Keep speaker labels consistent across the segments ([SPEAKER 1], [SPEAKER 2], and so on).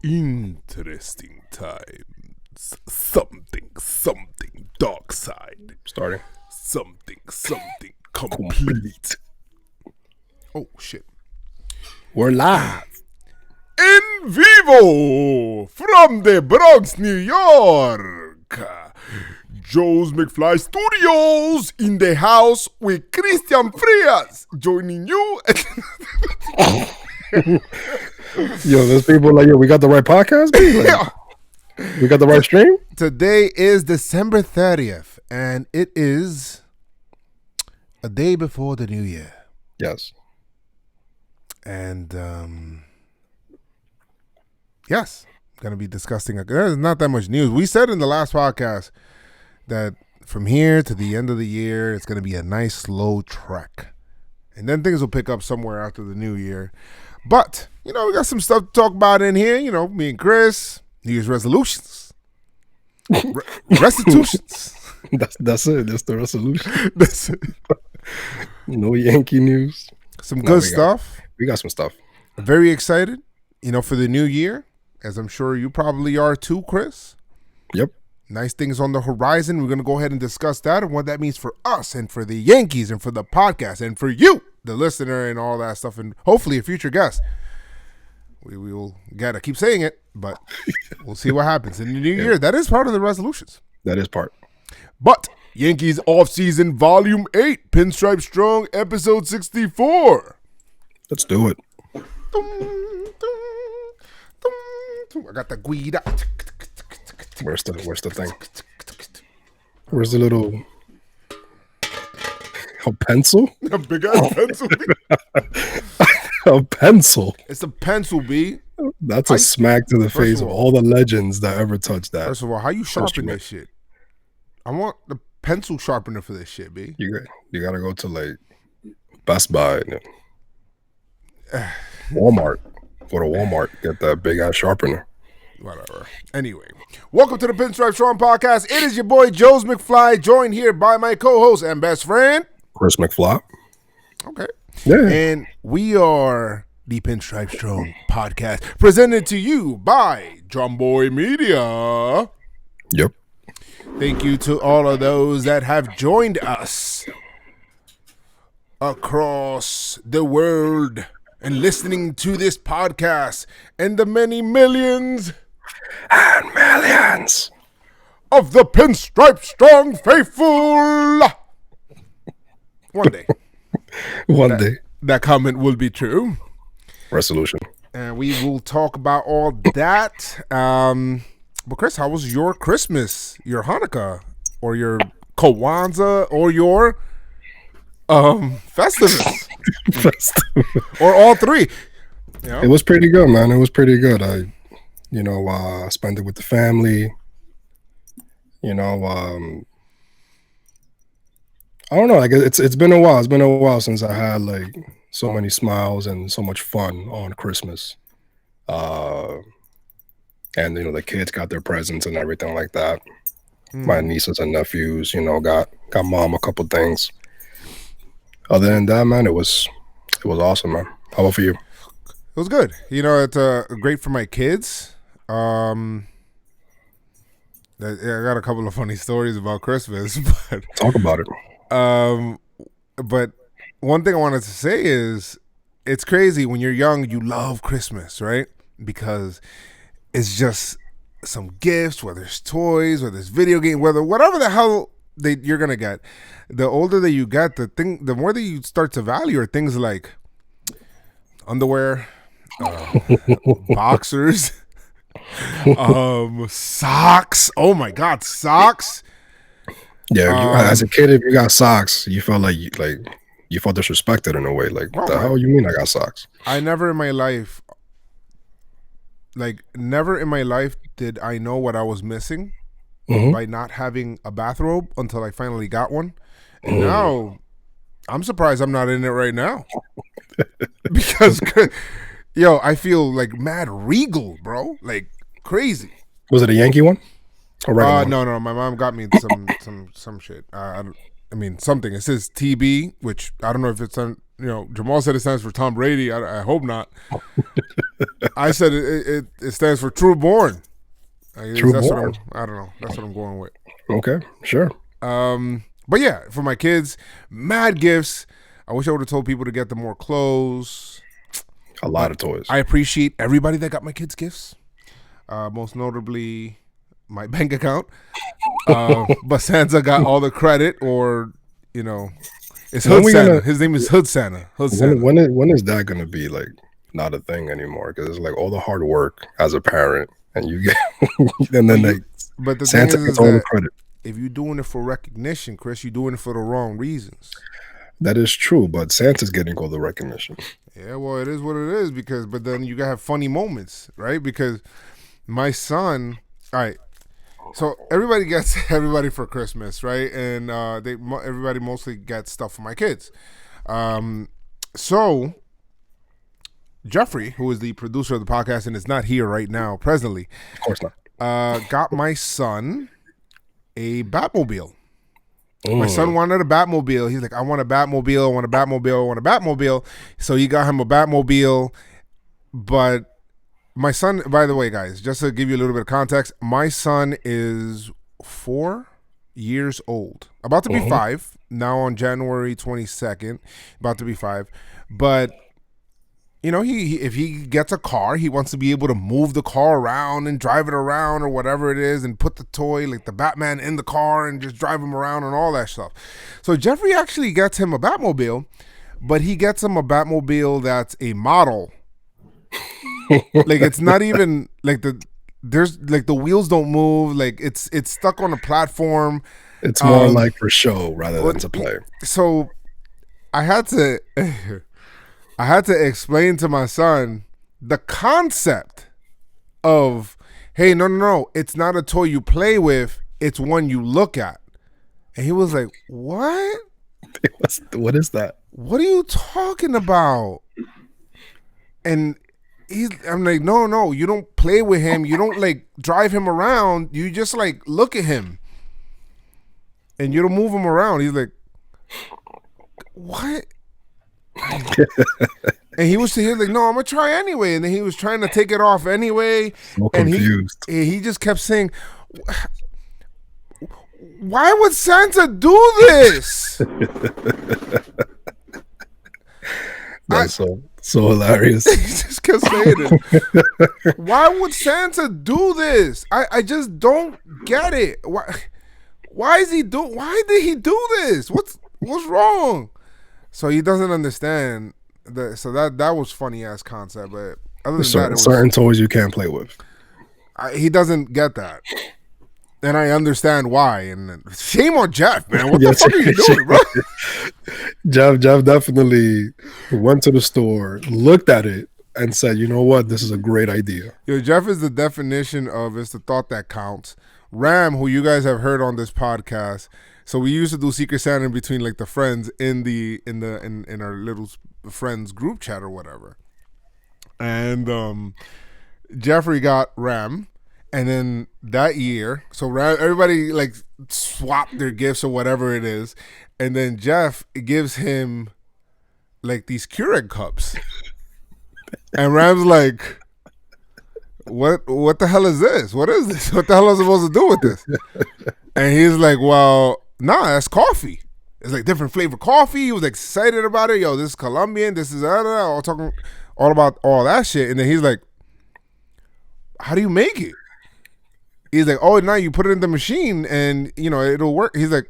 [SPEAKER 1] Interesting times. Something dark side.
[SPEAKER 2] Starting.
[SPEAKER 1] Something complete. Oh, shit.
[SPEAKER 2] We're live.
[SPEAKER 1] In vivo from the Bronx, New York. Joe's McFly Studios in the house with Christian Frias joining you.
[SPEAKER 2] Yo, there's people like, yo, we got the right podcast? Like, we got the right stream?
[SPEAKER 1] Today is December 30th, and it is a day before the new year.
[SPEAKER 2] Yes.
[SPEAKER 1] And, yes, going to be discussing. There's not that much news. We said in the last podcast that from here to the end of the year, it's going to be a nice slow trek. And then things will pick up somewhere after the new year. But, we got some stuff to talk about in here. Me and Chris, New Year's resolutions. Restitutions.
[SPEAKER 2] That's it. That's the resolution.
[SPEAKER 1] That's it.
[SPEAKER 2] No Yankee news.
[SPEAKER 1] Some good stuff.
[SPEAKER 2] We got some stuff.
[SPEAKER 1] Very excited, for the new year, as I'm sure you probably are too, Chris.
[SPEAKER 2] Yep.
[SPEAKER 1] Nice things on the horizon. We're going to go ahead and discuss that and what that means for us and for the Yankees and for the podcast and for you, the listener, and all that stuff, and hopefully a future guest. We will get. I keep saying it, but we'll see what happens in the new year. That is part of the resolutions.
[SPEAKER 2] That is part.
[SPEAKER 1] But Yankees OFFSZN Volume 8, Pinstripe Strong, Episode 64.
[SPEAKER 2] Let's do it.
[SPEAKER 1] I got the guida.
[SPEAKER 2] Where's the thing? Where's the little pencil?
[SPEAKER 1] A big ass pencil.
[SPEAKER 2] A pencil.
[SPEAKER 1] It's a pencil, B.
[SPEAKER 2] That's a smack to the face of all the legends that ever touched that.
[SPEAKER 1] First of all, how you sharpen this shit? I want the pencil sharpener for this shit, B.
[SPEAKER 2] You gotta go to like Best Buy and Walmart. Go to Walmart. Get that big ass sharpener.
[SPEAKER 1] Whatever. Anyway, welcome to the Pinstripe Strong Podcast. It is your boy Joe's McFly, joined here by my co-host and best friend
[SPEAKER 2] Chris McFly.
[SPEAKER 1] Okay.
[SPEAKER 2] Yeah.
[SPEAKER 1] And we are the Pinstripe Strong Podcast, presented to you by JomboyMedia.
[SPEAKER 2] Yep.
[SPEAKER 1] Thank you to all of those that have joined us across the world and listening to this podcast, and the many millions
[SPEAKER 2] and millions
[SPEAKER 1] of the Pinstripe Strong faithful. One day.
[SPEAKER 2] One day.
[SPEAKER 1] That comment will be true.
[SPEAKER 2] Resolution.
[SPEAKER 1] And we will talk about all that. But Chris, how was your Christmas, your Hanukkah, or your Kwanzaa, or your Festivus? Or all three?
[SPEAKER 2] It was pretty good, man. It was pretty good. I spent it with the family. I don't know. Like it's been a while. It's been a while since I had like so many smiles and so much fun on Christmas. And the kids got their presents and everything like that. My nieces and nephews, got mom a couple things. Other than that, man, it was awesome, man. How about for you?
[SPEAKER 1] It was good. It's great for my kids. I got a couple of funny stories about Christmas, but
[SPEAKER 2] talk about it.
[SPEAKER 1] But one thing I wanted to say is it's crazy when you're young, you love Christmas, right? Because it's just some gifts, whether it's toys, whether it's video game, whatever the hell you're gonna get. The older that you get, the more that you start to value are things like underwear, boxers, socks. Oh my God, socks.
[SPEAKER 2] Yeah, as a kid, if you got socks, you felt like you felt disrespected in a way. Like, what the hell you mean I got socks?
[SPEAKER 1] Never in my life did I know what I was missing by not having a bathrobe until I finally got one. And now I'm surprised I'm not in it right now. Because, I feel like mad regal, bro. Like crazy.
[SPEAKER 2] Was it a Yankee one?
[SPEAKER 1] No. My mom got me some shit. I mean something. It says TB, which I don't know if it's Jamal said it stands for Tom Brady. I hope not. I said it stands for True Born. I guess
[SPEAKER 2] True
[SPEAKER 1] that's
[SPEAKER 2] born.
[SPEAKER 1] I don't know. That's what I'm going with.
[SPEAKER 2] Okay, sure.
[SPEAKER 1] But yeah, for my kids, mad gifts. I wish I would have told people to get them more clothes.
[SPEAKER 2] A lot of toys.
[SPEAKER 1] I appreciate everybody that got my kids gifts. Most notably, my bank account. But Santa got all the credit, or it's Hood Santa. His name is Hood Santa. Hood Santa.
[SPEAKER 2] When is that gonna be like not a thing anymore? Because it's like all the hard work as a parent, and you get, and then
[SPEAKER 1] but the
[SPEAKER 2] Santa
[SPEAKER 1] thing
[SPEAKER 2] gets all the credit.
[SPEAKER 1] If you're doing it for recognition, Chris, you're doing it for the wrong reasons.
[SPEAKER 2] That is true, but Santa's getting all the recognition.
[SPEAKER 1] Yeah, well, it is what it is but then you gotta have funny moments, right? Because my son, all right. So everybody gets everybody for Christmas, right? And everybody mostly gets stuff for my kids. So Jeffrey, who is the producer of the podcast and is not here right now, presently,
[SPEAKER 2] of course not,
[SPEAKER 1] got my son a Batmobile. My son wanted a Batmobile. He's like, I want a Batmobile. I want a Batmobile. I want a Batmobile. So he got him a Batmobile. But my son, by the way, guys, just to give you a little bit of context, my son is 4 years old. About to be 5. Now on January 22nd. About to be 5. But he if he gets a car, he wants to be able to move the car around and drive it around or whatever it is, and put the toy like the Batman in the car and just drive him around and all that stuff. So Jeffrey actually gets him a Batmobile, but he gets him a Batmobile that's a model. Like it's not even like the wheels don't move. Like it's stuck on a platform.
[SPEAKER 2] It's more like for show rather than to play.
[SPEAKER 1] So I had to explain to my son the concept of, hey, no, it's not a toy you play with, it's one you look at. And he was like, what?
[SPEAKER 2] What is that?
[SPEAKER 1] What are you talking about? And I'm like, no, you don't play with him. You don't like drive him around. You just like look at him. And you don't move him around. He's like, what? And he was like, no, I'm gonna try anyway. And then he was trying to take it off anyway.
[SPEAKER 2] So
[SPEAKER 1] and
[SPEAKER 2] confused.
[SPEAKER 1] He just kept saying, why would Santa do this?
[SPEAKER 2] That's so hilarious.
[SPEAKER 1] He just kept saying it. Why would Santa do this? I just don't get it. Why did he do this? What's wrong? So he doesn't understand that. So that was funny ass concept. But other than that,
[SPEAKER 2] certain toys you can't play with.
[SPEAKER 1] He doesn't get that, and I understand why. And shame on Jeff, man. What the fuck are you doing, bro?
[SPEAKER 2] Jeff definitely went to the store, looked at it, and said, "You know what? This is a great idea."
[SPEAKER 1] Yo, Jeff is the definition of it's the thought that counts. Ram, who you guys have heard on this podcast. So we used to do Secret Santa in between like the friends in our little friends group chat or whatever. And Jeffrey got Ram, and then that year, so Ram, everybody like swapped their gifts or whatever it is, and then Jeff gives him like these Keurig cups, and Ram's like, What the hell is this? What is this? What the hell am I supposed to do with this? And he's like, well, nah, that's coffee. It's like different flavor coffee. He was excited about it. Yo, this is Colombian. This is all talking all about all that shit. And then he's like, how do you make it? He's like, oh, now you put it in the machine and it'll work. He's like,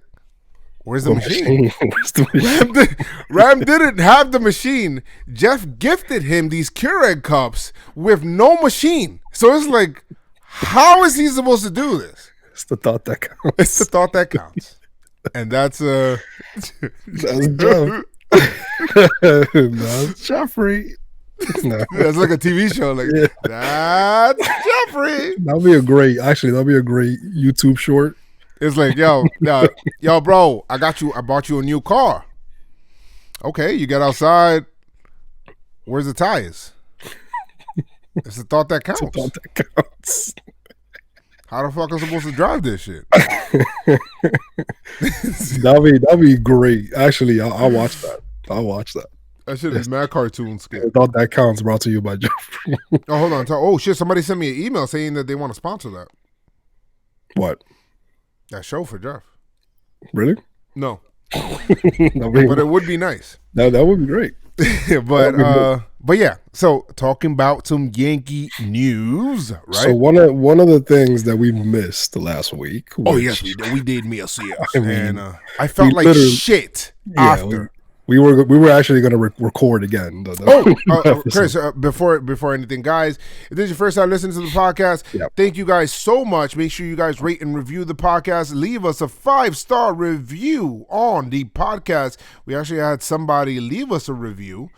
[SPEAKER 1] where's the machine?
[SPEAKER 2] Where's the machine?
[SPEAKER 1] Ram didn't have the machine. Jeff gifted him these Keurig cups with no machine. So it's like, how is he supposed to do this?
[SPEAKER 2] It's the thought that counts.
[SPEAKER 1] It's the thought that counts. And that's
[SPEAKER 2] Jeff. That's Jeffrey. No.
[SPEAKER 1] That's like a TV show. Like, that's Jeffrey.
[SPEAKER 2] That'll be a great YouTube short.
[SPEAKER 1] It's like, yo, bro, I bought you a new car. Okay, you get outside. Where's the tires? It's the thought that counts.
[SPEAKER 2] It's the thought that counts.
[SPEAKER 1] How the fuck am I supposed to drive this shit?
[SPEAKER 2] That'll be great. Actually, I'll watch that.
[SPEAKER 1] That should be mad cartoon skit.
[SPEAKER 2] I thought that counts. Brought to you by Jeff.
[SPEAKER 1] Oh, hold on. Oh shit! Somebody sent me an email saying that they want to sponsor that
[SPEAKER 2] What?
[SPEAKER 1] that show for Jeff.
[SPEAKER 2] Really?
[SPEAKER 1] No,
[SPEAKER 2] I mean,
[SPEAKER 1] but it would be nice.
[SPEAKER 2] that would be great.
[SPEAKER 1] but yeah. So talking about some Yankee news, right?
[SPEAKER 2] So one of the things that we missed last week.
[SPEAKER 1] Oh yes, we did miss yes,
[SPEAKER 2] I mean,
[SPEAKER 1] and I felt like shit after.
[SPEAKER 2] We were actually going to record again.
[SPEAKER 1] Chris, before anything, guys, if this is your first time listening to the podcast, thank you guys so much. Make sure you guys rate and review the podcast. Leave us a 5-star review on the podcast. We actually had somebody leave us a review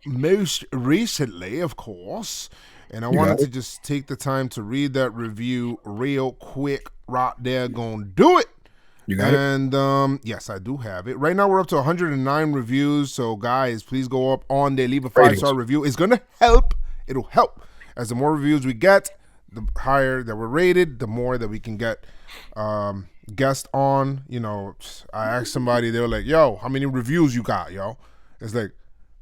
[SPEAKER 1] most recently, of course, and I wanted to just take the time to read that review real quick. Right there, gonna do it.
[SPEAKER 2] You got it?
[SPEAKER 1] And yes, I do have it. Right now we're up to 109 reviews. So guys, please go up on there, leave a 5-star review. It's gonna help. It'll help. As the more reviews we get, the higher that we're rated, the more that we can get guests on. You know, I asked somebody, they were like, "Yo, how many reviews you got, yo?" It's like,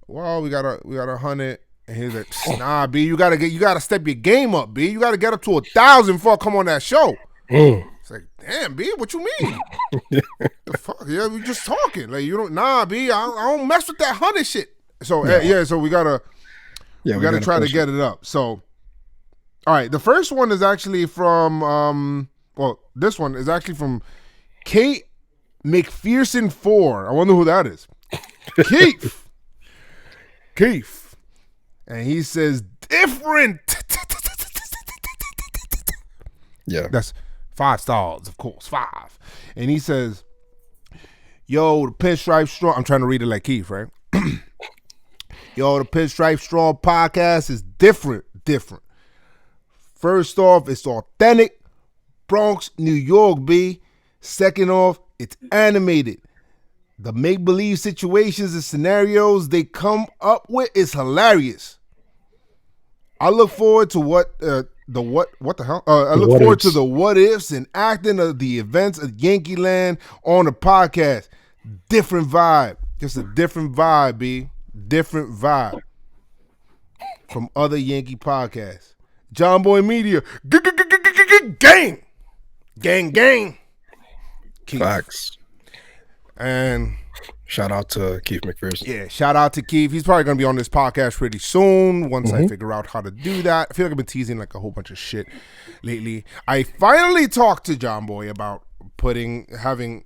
[SPEAKER 1] well, we got 100. And he's like, "Nah, B, you gotta step your game up, B. You gotta get up to 1,000 before I come on that show." It's like, damn, B, what you mean? The fuck? Yeah, we just talking. Like, you don't, nah, B, I don't mess with that 100 shit. So, so we gotta try to get it up. So, all right, the first one is actually from, this one is actually from Kate McPherson 4. I wonder who that is. Keith. And he says, different.
[SPEAKER 2] Yeah.
[SPEAKER 1] That's 5 stars, of course, 5. And he says, yo, the Pinstripe Strong. I'm trying to read it like Keith, right? Yo, the Pinstripe Strong podcast is different. First off, it's authentic. Bronx, New York, B. Second off, it's animated. The make-believe situations and scenarios they come up with is hilarious. I look forward to what the hell? I look forward to the what ifs and acting of the events of Yankee Land on the podcast. Different vibe. Just a different vibe, B. Different vibe from other Yankee podcasts. JomboyMedia. Gang. Keith.
[SPEAKER 2] Facts.
[SPEAKER 1] And
[SPEAKER 2] shout out to Keith McPherson.
[SPEAKER 1] Yeah, shout out to Keith. He's probably going to be on this podcast pretty soon once I figure out how to do that. I feel like I've been teasing like a whole bunch of shit lately. I finally talked to Jomboy about having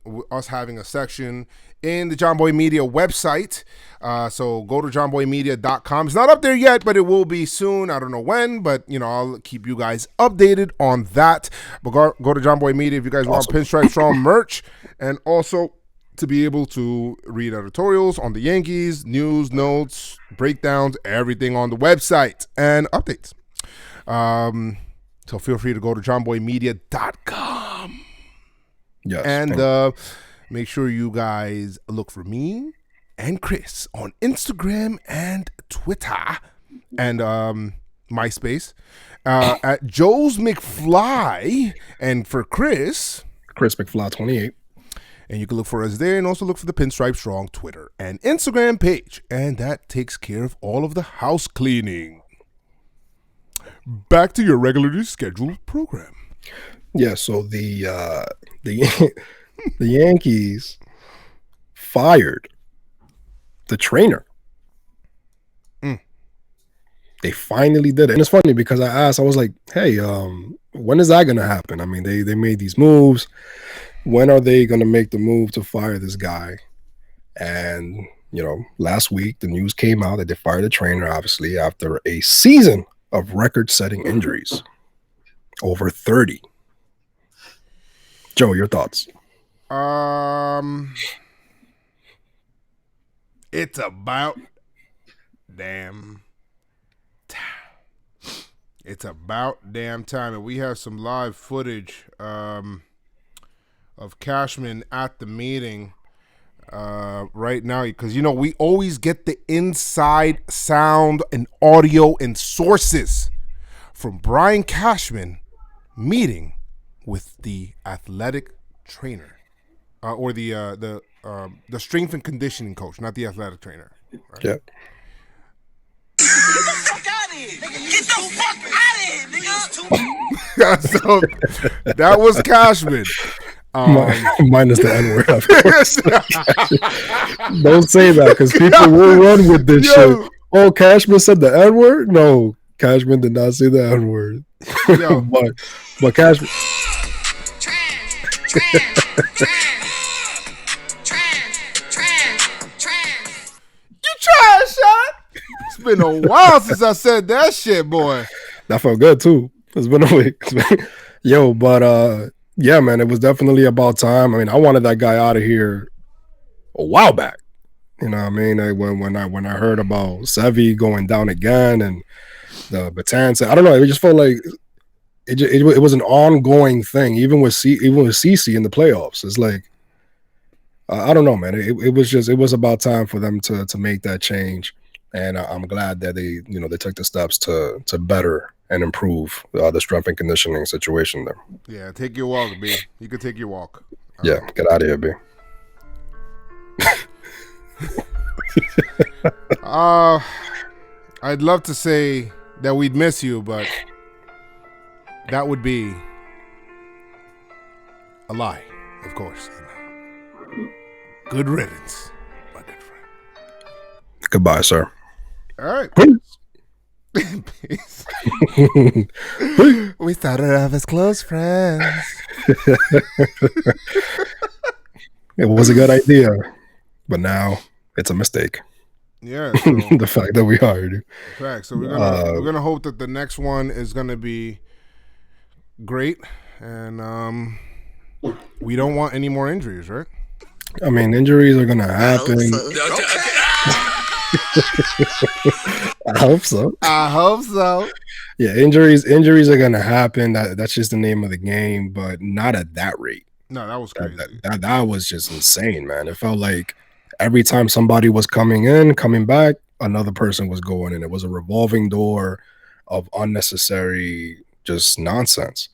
[SPEAKER 1] a section in the JomboyMedia website. So go to JomboyMedia.com. It's not up there yet, but it will be soon. I don't know when, but I'll keep you guys updated on that. But go to JomboyMedia if you guys want Pinstripe Strong merch, and also to be able to read editorials on the Yankees, news, notes, breakdowns, everything on the website, and updates. So feel free to go to JomboyMedia.com.
[SPEAKER 2] Yes.
[SPEAKER 1] And make sure you guys look for me and Chris on Instagram and Twitter and MySpace at Joe's McFly. And for Chris
[SPEAKER 2] McFly 28.
[SPEAKER 1] And you can look for us there, and also look for the Pinstripe Strong Twitter and Instagram page. And that takes care of all of the house cleaning. Back to your regularly scheduled program.
[SPEAKER 2] Yeah, so the Yankees fired the trainer. They finally did it. And it's funny because I was like, hey, when is that going to happen? I mean, they made these moves. When are they going to make the move to fire this guy? And, last week the news came out that they fired the trainer, obviously, after a season of record-setting injuries. Over 30. Joe, your thoughts?
[SPEAKER 1] It's about damn time. It's about damn time. And we have some live footage of Cashman at the meeting right now, because we always get the inside sound and audio and sources from Brian Cashman meeting with the athletic trainer or the strength and conditioning coach, not the athletic trainer. Right?
[SPEAKER 2] Yeah.
[SPEAKER 1] So that was Cashman.
[SPEAKER 2] Minus the N word, of course. Don't say that because people will run with this shit.
[SPEAKER 1] Yo,
[SPEAKER 2] Oh, Cashman said the N word? No, Cashman did not say the N word.
[SPEAKER 1] yo,
[SPEAKER 2] but Cashman.
[SPEAKER 1] you try, shot. It's been a while since I said that shit, boy.
[SPEAKER 2] That felt good too. It's been a week. Yo, but yeah, man, it was definitely about time. I mean, I wanted that guy out of here a while back. You know what I mean? When I heard about Sevi going down again and the Betances, I don't know. It just felt like it was an ongoing thing, even with CC in the playoffs. It's like I don't know, man. It was about time for them to make that change, and I'm glad that they took the steps to better and improve the strength and conditioning situation there.
[SPEAKER 1] Yeah, take your walk, B. You could take your walk.
[SPEAKER 2] Yeah, get out of here, B.
[SPEAKER 1] I'd love to say that we'd miss you, but that would be a lie, of course. Good riddance, my good friend.
[SPEAKER 2] Goodbye, sir.
[SPEAKER 1] All right.
[SPEAKER 2] Peace.
[SPEAKER 1] We started off as close friends.
[SPEAKER 2] It was a good idea, but now it's a mistake.
[SPEAKER 1] Yeah, so,
[SPEAKER 2] the fact that we hired you.
[SPEAKER 1] Correct. So we're gonna hope that the next one is gonna be great, and we don't want any more injuries, right?
[SPEAKER 2] I mean, injuries are gonna happen. I hope so.
[SPEAKER 1] I hope so.
[SPEAKER 2] Yeah, injuries are gonna happen. That's just the name of the game, but not at that rate.
[SPEAKER 1] No, that was crazy.
[SPEAKER 2] That was just insane, man. It felt like every time somebody was coming back, another person was going in. It was a revolving door of unnecessary just nonsense.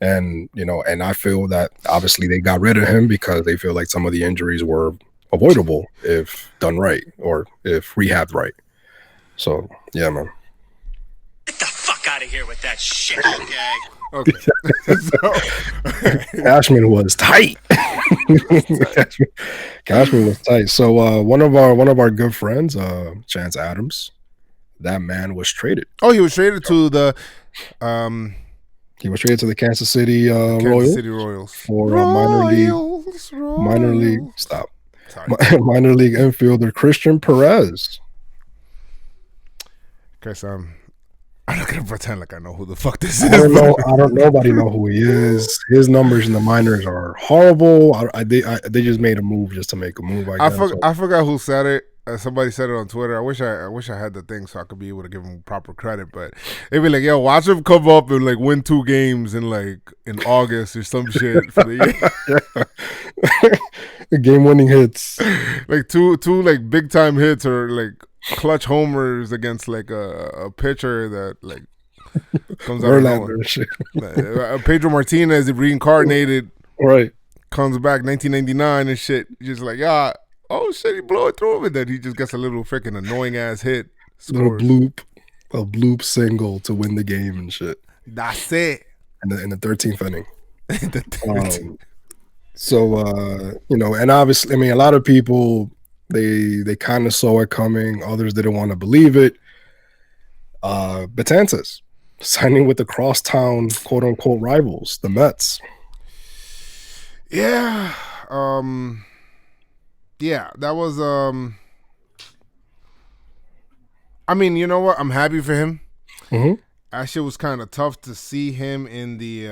[SPEAKER 2] And and I feel that obviously they got rid of him because they feel like some of the injuries were avoidable if done right or if rehabbed right. So yeah, man.
[SPEAKER 3] Get the fuck out of here with that shit, okay?
[SPEAKER 2] Cashman was tight. Cashman was tight. So one of our good friends, Chance Adams, that man was traded.
[SPEAKER 1] Oh, he was traded to the
[SPEAKER 2] he was traded to the Kansas City
[SPEAKER 1] Royals
[SPEAKER 2] for minor league minor league infielder Christian Perez.
[SPEAKER 1] Chris, I'm not gonna pretend like I know who the fuck this is.
[SPEAKER 2] I don't know. Nobody know who he is. His numbers in the minors are horrible. They just made a move just to make a move. I
[SPEAKER 1] forgot who said it. Somebody said it on Twitter. I wish I had the thing so I could be able to give him proper credit. But they'd be like, "Yo, watch him come up and like win 2 games in August or some shit for the year."
[SPEAKER 2] Game-winning hits,
[SPEAKER 1] like two like big time hits or like clutch homers against like a pitcher that like comes out of nowhere. Pedro Martinez reincarnated,
[SPEAKER 2] right?
[SPEAKER 1] Comes back 1999 and shit. Just like oh shit, he blew it through him, and then he just gets a little freaking annoying ass hit.
[SPEAKER 2] Little a bloop single to win the game and shit.
[SPEAKER 1] That's it.
[SPEAKER 2] In the 13th inning. So and obviously, I mean, a lot of people they kind of saw it coming. Others didn't want to believe it. Betances signing with the crosstown quote unquote rivals, the Mets.
[SPEAKER 1] Yeah. Yeah, that was I mean, you know what? I'm happy for him.
[SPEAKER 2] Mm-hmm.
[SPEAKER 1] Actually, it was kind of tough to see him in the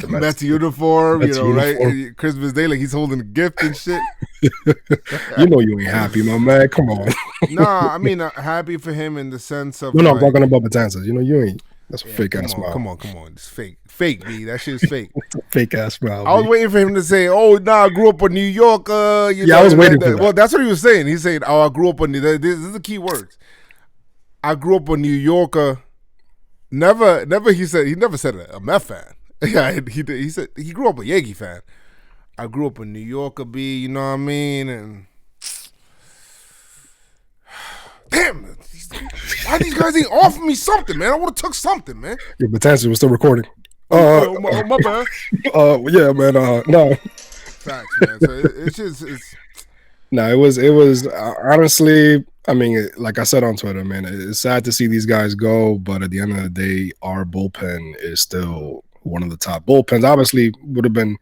[SPEAKER 1] Mets uniform, right? Christmas Day, like he's holding a gift and shit.
[SPEAKER 2] You know you ain't happy, my man. Come on.
[SPEAKER 1] Nah, I mean, happy for him in the sense of.
[SPEAKER 2] No, I'm talking about Betances. You ain't. That's a fake ass smile.
[SPEAKER 1] Come on. It's fake, B. That shit's fake.
[SPEAKER 2] Fake ass smile.
[SPEAKER 1] I was waiting for him to say, "Oh, nah, I grew up in New York."
[SPEAKER 2] I was waiting for that.
[SPEAKER 1] Well, that's what he was saying. He's saying, "Oh, I grew up in this is the key words. I grew up a New Yorker." Never. He never said a Mets fan. Yeah, he said he grew up a Yankee fan. I grew up a New Yorker, B. You know what I mean? And Why these guys ain't offering me something, man? I would have took something, man.
[SPEAKER 2] Yeah, Betances was still recording.
[SPEAKER 1] My bad.
[SPEAKER 2] Yeah, man. No.
[SPEAKER 1] Facts, man. So it's just
[SPEAKER 2] No, it was honestly. I mean, like I said on Twitter, man, it's sad to see these guys go, but at the end of the day, our bullpen is still one of the top bullpens. Obviously, would have been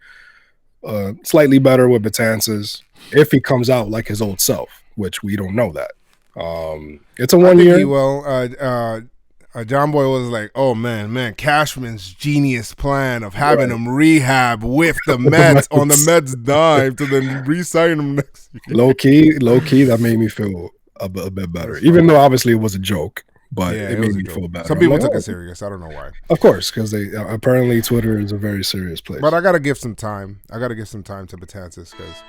[SPEAKER 2] slightly better with Betances if he comes out like his old self, which we don't know that. It's a 1 year.
[SPEAKER 1] Jomboy was like, "Oh man, Cashman's genius plan of having him rehab with the Mets on the Mets dime to then re-sign him next year."
[SPEAKER 2] Low key, that made me feel a bit better. Even though obviously it was a joke, but it made me feel better.
[SPEAKER 1] Some people took it serious. I don't know why.
[SPEAKER 2] Of course, because they apparently Twitter is a very serious place.
[SPEAKER 1] But I gotta give some time. to Betances because,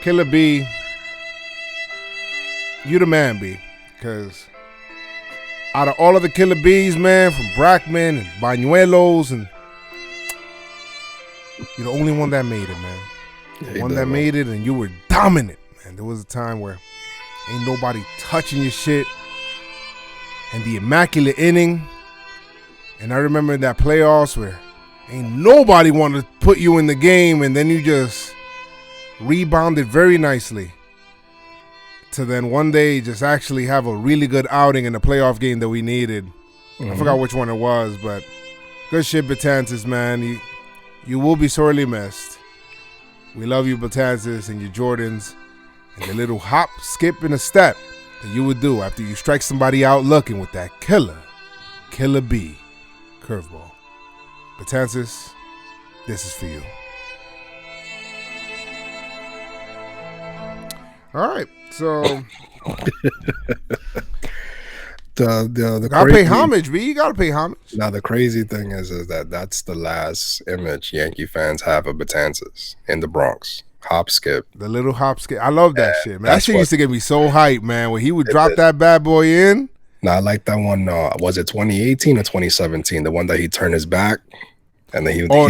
[SPEAKER 1] Killer B. You the man, B, because out of all of the Killer Bees, man, from Brackman and Bañuelos, and you're the only one that made it, man. The one that made it, and you were dominant, man. There was a time where ain't nobody touching your shit, and the immaculate inning, and I remember that playoffs where ain't nobody wanted to put you in the game, and then you just rebounded very nicely to then one day just actually have a really good outing in the playoff game that we needed. I forgot which one it was, but good shit, Betances, man. You will be sorely missed. We love you, Betances, and your Jordans, and the little hop, skip, and a step that you would do after you strike somebody out looking with that killer B curveball. Betances, this is for you. All right. So
[SPEAKER 2] the
[SPEAKER 1] gotta pay homage, B. You gotta pay homage.
[SPEAKER 2] Now the crazy thing is that that's the last image Yankee fans have of Betances in the Bronx. Hop skip.
[SPEAKER 1] The little hop skip. I love that shit, man. That shit used to get me so hyped, man. When he would drop that bad boy in.
[SPEAKER 2] Now I like that one. Was it 2018 or 2017? The one that he turned his back and then he.
[SPEAKER 1] Oh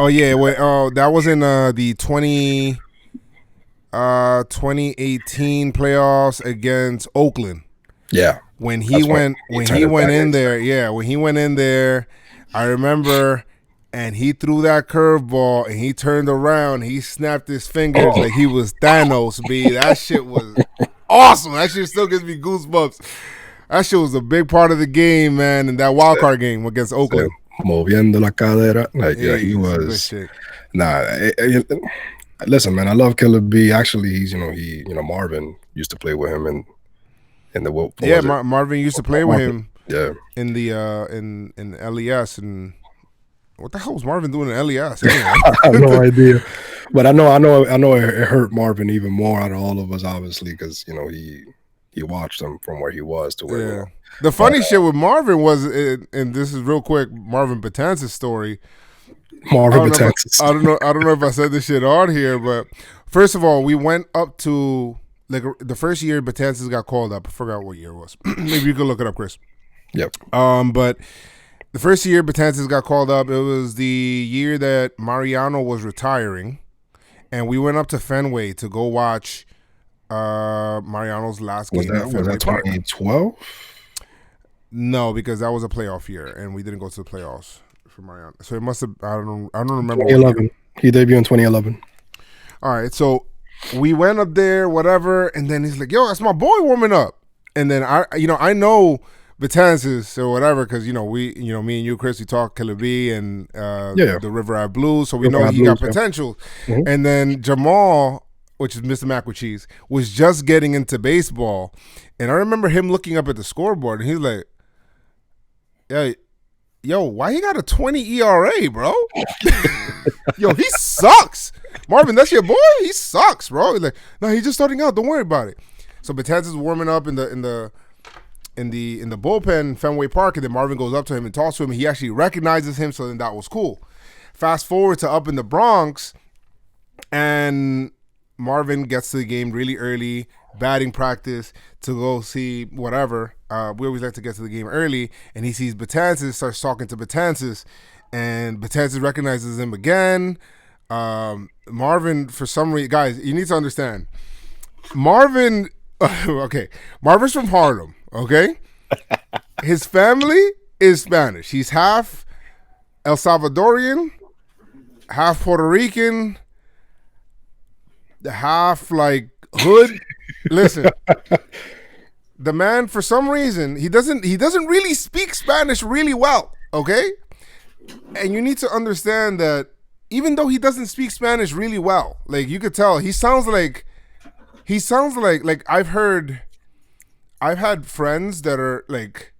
[SPEAKER 1] yeah. That was in the 2018 playoffs against Oakland.
[SPEAKER 2] Yeah.
[SPEAKER 1] When he went in there, I remember, and he threw that curveball and he turned around, he snapped his fingers like he was Thanos, B. That shit was awesome. That shit still gives me goosebumps. That shit was a big part of the game, man, in that wild card game against Oakland.
[SPEAKER 2] Moviendo la cadera. Like, yeah, he was. Listen, man, I love Killer B. Actually, he's Marvin used to play with him in the
[SPEAKER 1] Marvin used to play with him.
[SPEAKER 2] Yeah,
[SPEAKER 1] in the in LES. And what the hell was Marvin doing in LES?
[SPEAKER 2] I have no idea, but I know it hurt Marvin even more out of all of us, obviously, because he watched him from where he was to where.
[SPEAKER 1] Yeah. The funny shit with Marvin was, and this is real quick, Marvin Betances' story. I don't know if I said this shit on here, but first of all, we went up to the first year Betances got called up. I forgot what year it was. Maybe you can look it up, Chris.
[SPEAKER 2] Yep.
[SPEAKER 1] But the first year Betances got called up, it was the year that Mariano was retiring, and we went up to Fenway to go watch Mariano's last game.
[SPEAKER 2] Was that 2012?
[SPEAKER 1] No, because that was a playoff year, and we didn't go to the playoffs for Mariano. So it must have. I don't remember.
[SPEAKER 2] 2011. He debuted in 2011.
[SPEAKER 1] All right, so we went up there, whatever, and then he's like, "Yo, that's my boy warming up." And then I know Betances or whatever because me and you, Chris, we talk Killer B and the River Eye Blues, so we know he got potential. Mm-hmm. And then Jamal, which is Mr. Mac with Cheese, was just getting into baseball, and I remember him looking up at the scoreboard, and he's like, "Yeah, yo, why he got a 20 ERA, bro? Yo, he sucks. Marvin, that's your boy? He sucks, bro." He's like, "No, he's just starting out. Don't worry about it." So Betances is warming up in the bullpen, Fenway Park, and then Marvin goes up to him and talks to him. He actually recognizes him, so then that was cool. Fast forward to up in the Bronx, and Marvin gets to the game really early, batting practice to go see whatever. We always like to get to the game early, and he sees Betances, starts talking to Betances, and Betances recognizes him again. Marvin, for some reason, guys, you need to understand, Marvin, okay, Marvin's from Harlem, okay? His family is Spanish. He's half El Salvadorian, half Puerto Rican, half like hood. Listen, the man for some reason he doesn't really speak Spanish really well, okay? And you need to understand that even though he doesn't speak Spanish really well, like you could tell he sounds like I've had friends that are like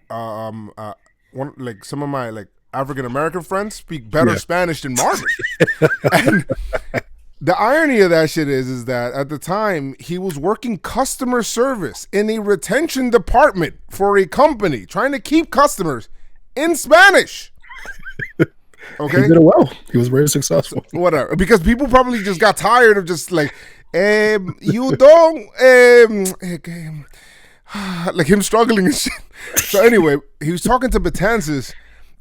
[SPEAKER 1] one like some of my like African American friends speak better Spanish than Marvin. And the irony of that shit is that at the time he was working customer service in a retention department for a company trying to keep customers in Spanish. Okay,
[SPEAKER 2] he did it well. He was very successful.
[SPEAKER 1] Whatever, because people probably just got tired of just like, you don't, like him struggling and shit. So anyway, he was talking to Betances,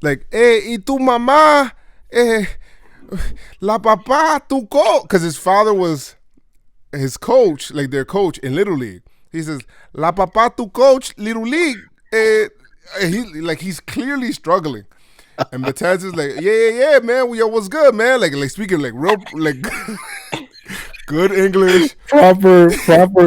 [SPEAKER 1] like, y tu mamá, la papá, tu coach, because his father was his coach, like their coach in Little League. He says, la papá, tu coach, Little League. He's clearly struggling. And Betances like, yeah, man. Yo, what's good, man? Like speaking like real, like good English,
[SPEAKER 2] proper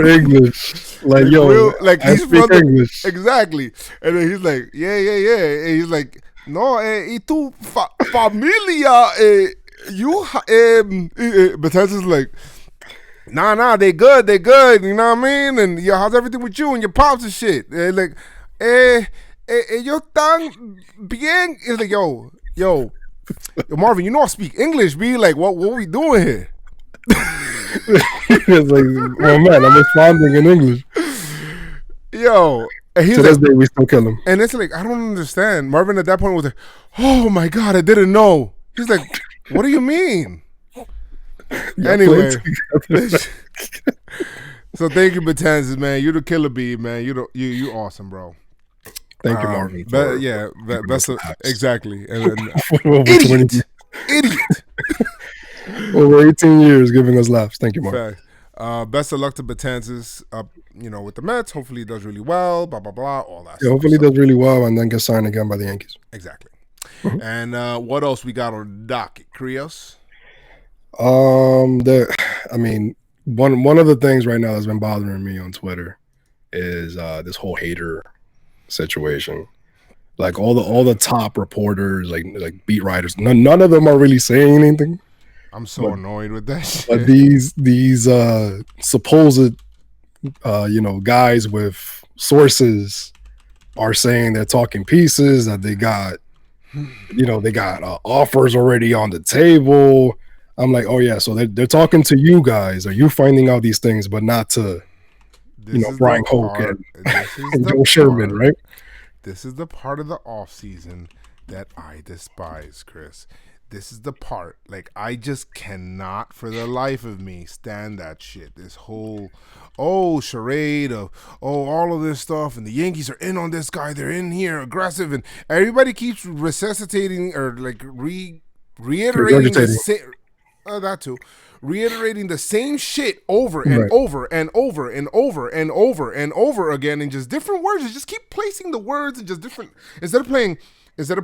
[SPEAKER 2] English. Like yo,
[SPEAKER 1] real, like
[SPEAKER 2] I
[SPEAKER 1] he's
[SPEAKER 2] speak
[SPEAKER 1] from
[SPEAKER 2] English.
[SPEAKER 1] Exactly. And then he's like, yeah. And he's like, no, y tu familia, you, Betances like, nah, they good. You know what I mean? And yo, how's everything with you and your pops and shit? And like, ellos tan bien. It's like, yo, Marvin, you know I speak English, be like, what we doing here?
[SPEAKER 2] It's like, oh man, I'm responding in English.
[SPEAKER 1] Yo, and he's
[SPEAKER 2] to this
[SPEAKER 1] like,
[SPEAKER 2] day we still kill him.
[SPEAKER 1] And it's like, I don't understand. Marvin at that point was like, oh my God, I didn't know. He's like, what do you mean? Anyway. So thank you, Betances, man. You're the killer bee, man. You awesome, bro.
[SPEAKER 2] Thank you, Marvin.
[SPEAKER 1] Best of, exactly. And idiot.
[SPEAKER 2] Over 18 years giving us laughs. Thank you, Marvin.
[SPEAKER 1] Best of luck to Betances, with the Mets. Hopefully he does really well, blah, blah, blah, all that
[SPEAKER 2] stuff. Hopefully he does really well and then gets signed again by the Yankees.
[SPEAKER 1] Exactly. Mm-hmm. And what else we got on docket, Krios?
[SPEAKER 2] One of the things right now that's been bothering me on Twitter is this whole hater situation. Like all the top reporters, like beat writers, none of them are really saying anything.
[SPEAKER 1] I'm so annoyed with that shit.
[SPEAKER 2] But these supposed guys with sources are saying they're talking pieces, that they got offers already on the table. I'm like, oh yeah, so they're talking to you guys. Are you finding out these things, but not to Brian Hoke and Joe Sherman, right?
[SPEAKER 1] This is the part of the off season that I despise, Chris. This is the part, like, I just cannot for the life of me stand that shit. This whole, charade of, all of this stuff, and the Yankees are in on this guy, they're in here, aggressive, and everybody keeps resuscitating or, like, reiterating the same, that too, reiterating the same shit over and over and over and over and over and over again in just different words. Just keep placing the words in just different, instead of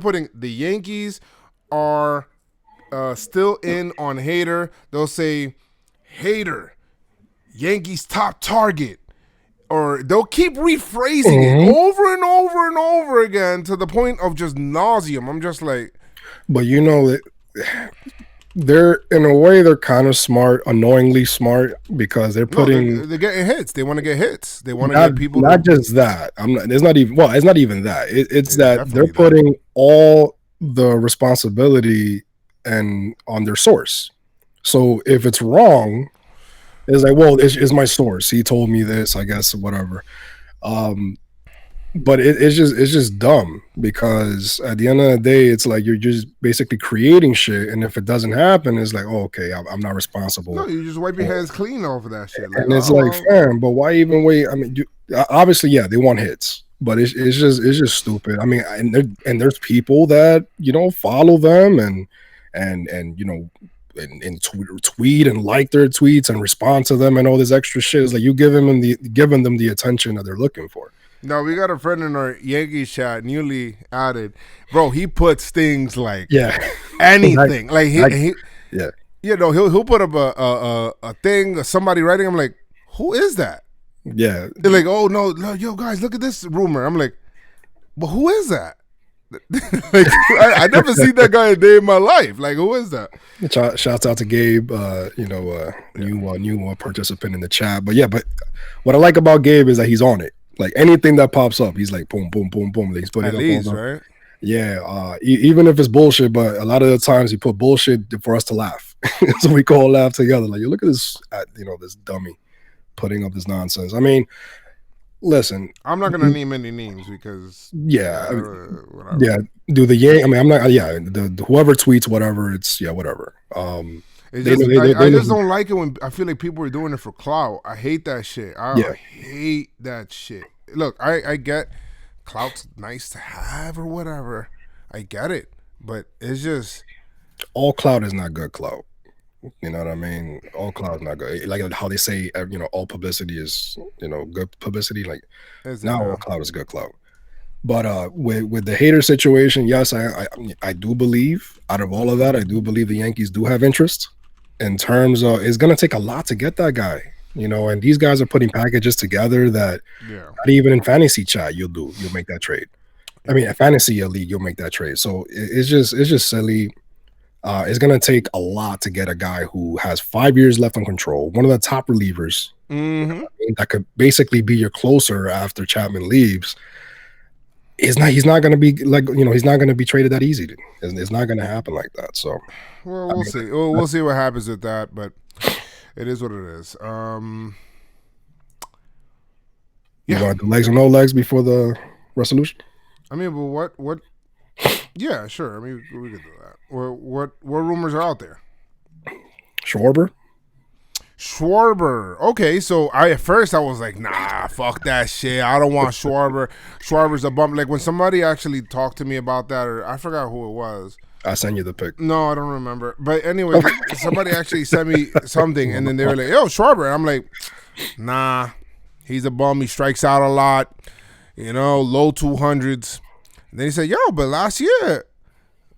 [SPEAKER 1] putting the Yankees are still in on Hader, they'll say Hader, Yankees top target, or they'll keep rephrasing it over and over and over again to the point of just nauseum. I'm just like,
[SPEAKER 2] but they're in a way they're kind of smart, annoyingly smart, because they're putting
[SPEAKER 1] they're getting hits. They want to get hits. They want to get people.
[SPEAKER 2] Not just that. It's not even that. It's that they're putting all the responsibility and on their source. So if it's wrong, it's like, well, it's my source. He told me this, I guess, whatever. But it's just dumb, because at the end of the day, it's like you're just basically creating shit, and if it doesn't happen, it's like, oh, okay, I'm not responsible.
[SPEAKER 1] No, you just wipe your hands clean off of that shit. Like,
[SPEAKER 2] and it's like, fam, but why even wait? I mean, obviously, yeah, they want hits, but it's just stupid. I mean, and there's people that follow them and and tweet and like their tweets and respond to them and all this extra shit. It's like you giving them the attention that they're looking for.
[SPEAKER 1] No, we got a friend in our Yankees chat, newly added. Bro, he puts things like anything. Like he you know, he'll put up a thing, somebody writing. I'm like, who is that?
[SPEAKER 2] Yeah.
[SPEAKER 1] They're like, oh no, yo guys, look at this rumor. I'm like, but who is that? Like, I never seen that guy a day in my life. Like, who is that?
[SPEAKER 2] Shouts out to Gabe, new participant in the chat. But what I like about Gabe is that he's on it. Like anything that pops up, he's like boom, boom, boom, boom. He's putting it up,
[SPEAKER 1] right?
[SPEAKER 2] Yeah, even if it's bullshit, but a lot of the times he put bullshit for us to laugh, so we can all laugh together. Like, you look at this, this dummy putting up this nonsense. I mean, listen,
[SPEAKER 1] I'm not gonna name any names because
[SPEAKER 2] whatever. Do the Yank? I mean, I'm not. The whoever tweets whatever, it's whatever.
[SPEAKER 1] I just don't like it when I feel like people are doing it for clout. I hate that shit. I hate that shit. Look, I get clout's nice to have or whatever. I get it, but it's just
[SPEAKER 2] all clout is not good clout. You know what I mean? All clout is not good. Like how they say, all publicity is good publicity. Like now, all clout is good clout. But with the hater situation, yes, I do believe out of all of that, I do believe the Yankees do have interest. In terms of, it's going to take a lot to get that guy, and these guys are putting packages together that not even in fantasy chat you'll make that trade. I mean, a fantasy league, you'll make that trade. So it's just silly. It's going to take a lot to get a guy who has 5 years left on control, one of the top relievers that could basically be your closer after Chapman leaves. He's not going to be like, he's not going to be traded that easy. It's not going to happen like that. So,
[SPEAKER 1] well, we'll see. We'll see what happens with that, but it is what it is.
[SPEAKER 2] You want the legs or no legs before the resolution?
[SPEAKER 1] I mean, but what? Yeah, sure. I mean, we could do that. What rumors are out there? Schwarber. Okay, so at first I was like, nah, fuck that shit. I don't want Schwarber. Schwarber's a bump. Like when somebody actually talked to me about that, or I forgot who it was.
[SPEAKER 2] I sent you the pic.
[SPEAKER 1] No, I don't remember. But anyway, somebody actually sent me something, and then they were like, yo, Schwarber. And I'm like, nah, he's a bum. He strikes out a lot, low 200s. And then he said, yo, but last year,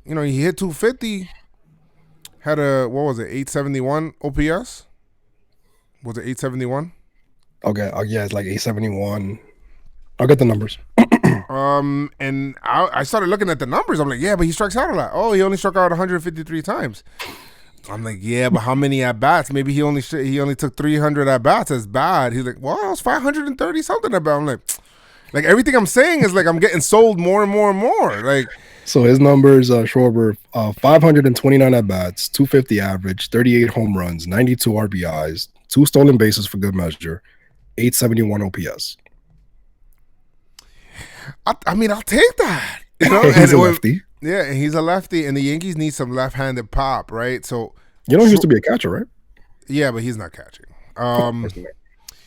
[SPEAKER 1] he hit 250, had a, 871 OPS? Was it 871?
[SPEAKER 2] Okay. Yeah, it's like 871. I'll get the numbers.
[SPEAKER 1] And I started looking at the numbers. I'm like, yeah, but he strikes out a lot. Oh, he only struck out 153 times. I'm like, yeah, but how many at bats? Maybe he only took 300 at bats. That's bad. He's like, well, it's 530 something at bat. I'm like everything I'm saying is like I'm getting sold more and more and more. Like,
[SPEAKER 2] so his numbers, Schwarber, 529 at bats, 250 average, 38 home runs, 92 RBIs, 2 stolen bases for good measure, 871 OPS.
[SPEAKER 1] I mean, I'll take that.
[SPEAKER 2] He's a lefty.
[SPEAKER 1] Yeah, he's a lefty, and the Yankees need some left-handed pop, right? So
[SPEAKER 2] he used to be a catcher, right?
[SPEAKER 1] Yeah, but he's not catching.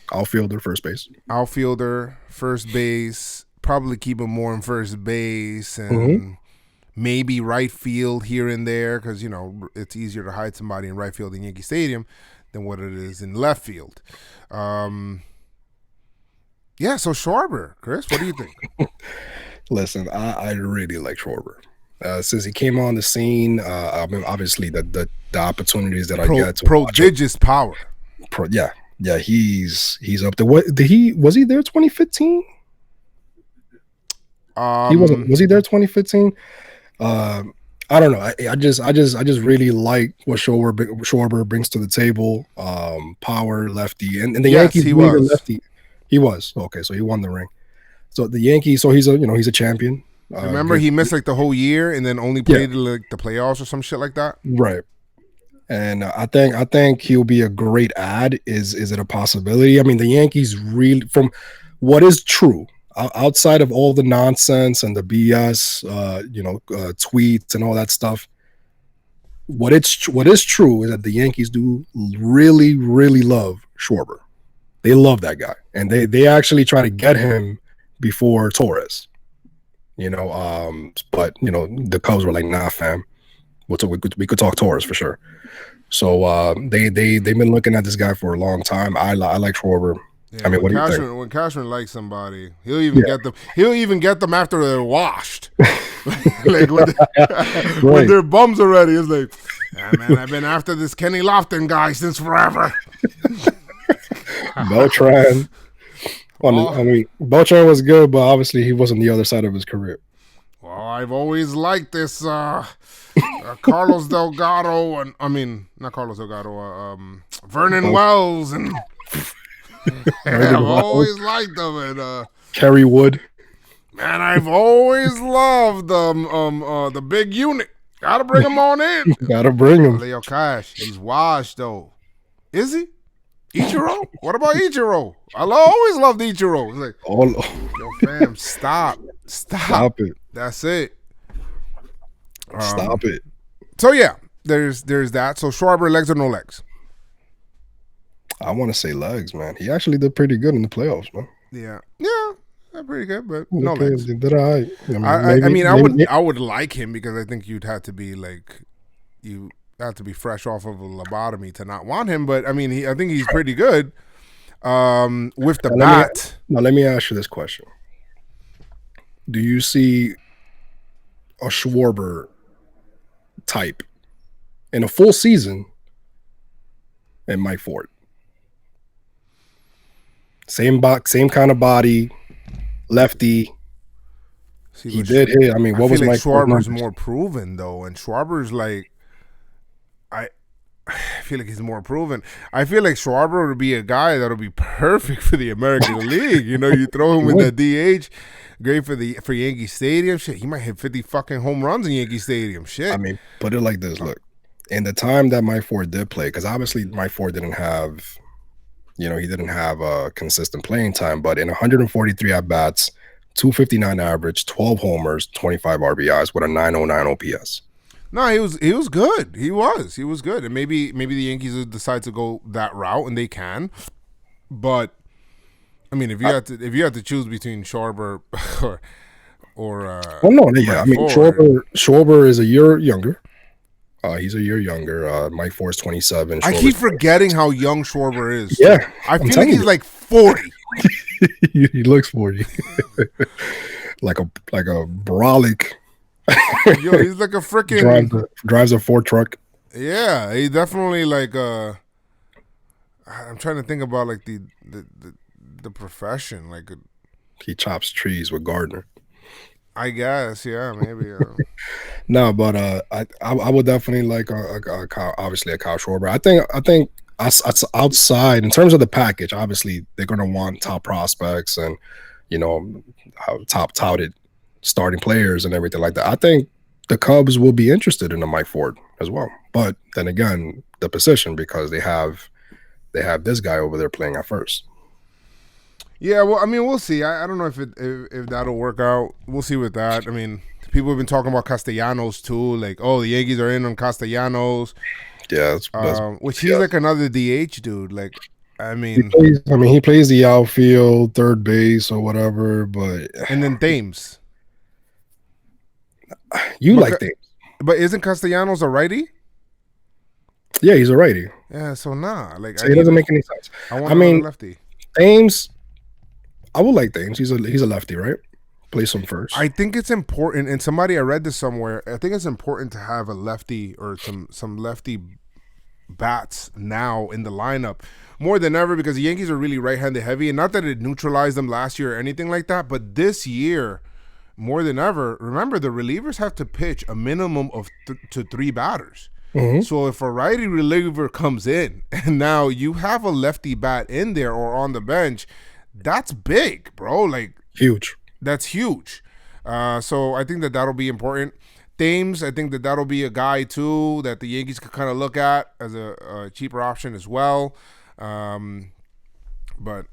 [SPEAKER 2] Outfielder, first base.
[SPEAKER 1] Outfielder, first base. Probably keep him more in first base and maybe right field here and there because, it's easier to hide somebody in right field in Yankee Stadium than what it is in left field. Yeah, so Schwarber, Chris, what do you think?
[SPEAKER 2] Listen, I really like Schwarber. Since he came on the scene, I mean, obviously the opportunities that I get to
[SPEAKER 1] prodigious power.
[SPEAKER 2] Yeah, he's up there. Was he there 2015? He wasn't. Was he there 2015? I don't know. I just really like what Schwarber brings to the table. Power, lefty, and the Yankees.
[SPEAKER 1] He was
[SPEAKER 2] lefty. He was okay. So he won the ring. So the Yankees. So he's a champion.
[SPEAKER 1] Remember, he missed like the whole year and then only played like the playoffs or some shit like that.
[SPEAKER 2] Right. And I think he'll be a great add. Is it a possibility? I mean, the Yankees really, from what is true, outside of all the nonsense and the BS, tweets and all that stuff, what is true is that the Yankees do really, really love Schwarber. They love that guy, and they actually try to get him before Torres. But the Cubs were like, nah, fam. We could talk Torres for sure. So they've been looking at this guy for a long time. I like Schwarber.
[SPEAKER 1] Yeah,
[SPEAKER 2] I mean, what do you think?
[SPEAKER 1] When Cashman likes somebody, he'll even get them. He'll even get them after they're washed. Like when, when they're bums already, it's like, yeah, man, I've been after this Kenny Lofton guy since forever.
[SPEAKER 2] Beltran. I mean, Beltran was good, but obviously he wasn't the other side of his career.
[SPEAKER 1] Well, I've always liked this Carlos Delgado, and I mean, not Carlos Delgado, Vernon Wells, and I've always liked them. And
[SPEAKER 2] Kerry Wood.
[SPEAKER 1] Man, I've always loved the big unit. Gotta bring him on in.
[SPEAKER 2] Gotta bring him.
[SPEAKER 1] Leo Cash, he's washed though. Is he? Ichiro? What about Ichiro? I always loved Ichiro. It's like, yo, fam, stop
[SPEAKER 2] Stop it.
[SPEAKER 1] That's it.
[SPEAKER 2] Stop it.
[SPEAKER 1] So yeah, there's that. So Schwarber, legs or no legs?
[SPEAKER 2] I want to say legs, man. He actually did pretty good in the playoffs, man.
[SPEAKER 1] Yeah, pretty good, but no legs.
[SPEAKER 2] Did I?
[SPEAKER 1] I would like him because I think you'd have to be like you have to be fresh off of a lobotomy to not want him. But I mean, I think he's pretty good with the bat.
[SPEAKER 2] Now let me ask you this question: do you see a Schwarber type in a full season and Mike Ford? Same kind of body, lefty. He did hit. I mean, what was Mike
[SPEAKER 1] Schwarber's more proven though, and Schwarber's like, I feel like he's more proven. I feel like Schwarber would be a guy that'll be perfect for the American League. You know, you throw him in the DH, great for Yankee Stadium. Shit, he might hit 50 fucking home runs in Yankee Stadium. Shit.
[SPEAKER 2] I mean, put it like this. Look, in the time that Mike Ford did play, because obviously Mike Ford didn't have, he didn't have a consistent playing time, but in 143 at-bats, 259 average, 12 homers, 25 RBIs with a 909 OPS.
[SPEAKER 1] No, he was good. He was good, and maybe the Yankees will decide to go that route, and they can. But I mean, if you had to choose between Schwarber or
[SPEAKER 2] I mean, Schwarber is a year younger. He's a year younger. Mike Ford's 27.
[SPEAKER 1] I keep forgetting how young Schwarber is.
[SPEAKER 2] Yeah,
[SPEAKER 1] I feel like he's like 40.
[SPEAKER 2] He looks 40. like a brolic.
[SPEAKER 1] Yo, he's like a freaking
[SPEAKER 2] drives a Ford truck.
[SPEAKER 1] Yeah, he definitely like I'm trying to think about like the profession. Like
[SPEAKER 2] he chops trees with Gardner.
[SPEAKER 1] I guess, yeah, maybe.
[SPEAKER 2] No, but I would definitely like obviously a Kyle Schwarber. I think outside in terms of the package, obviously they're going to want top prospects and top touted starting players and everything like that. I think the Cubs will be interested in a Mike Ford as well. But then again, the position, because they have this guy over there playing at first.
[SPEAKER 1] Yeah, well, I mean, we'll see. I don't know if that'll work out. We'll see with that. I mean, people have been talking about Castellanos too. Like, oh, the Yankees are in on Castellanos.
[SPEAKER 2] Yeah,
[SPEAKER 1] which he's like another DH dude. Like, I mean,
[SPEAKER 2] he plays the outfield, third base or whatever. But
[SPEAKER 1] and then Thames.
[SPEAKER 2] Like Thames,
[SPEAKER 1] but isn't Castellanos a righty?
[SPEAKER 2] Yeah, he's a righty.
[SPEAKER 1] Yeah, so nah, like
[SPEAKER 2] it doesn't make any sense.
[SPEAKER 1] I mean, lefty.
[SPEAKER 2] Thames, I would like Thames. He's a lefty, right? Play some first.
[SPEAKER 1] I think it's important, and I read this somewhere. I think it's important to have a lefty or some lefty bats now in the lineup more than ever, because the Yankees are really right-handed heavy, and not that it neutralized them last year or anything like that, but this year more than ever, remember the relievers have to pitch a minimum of to 3 batters. Mm-hmm. So if a righty reliever comes in and now you have a lefty bat in there or on the bench, that's big, bro. Like
[SPEAKER 2] huge.
[SPEAKER 1] That's huge. So I think that'll be important. Thames, I think that'll be a guy too that the Yankees could kind of look at as a cheaper option as well. But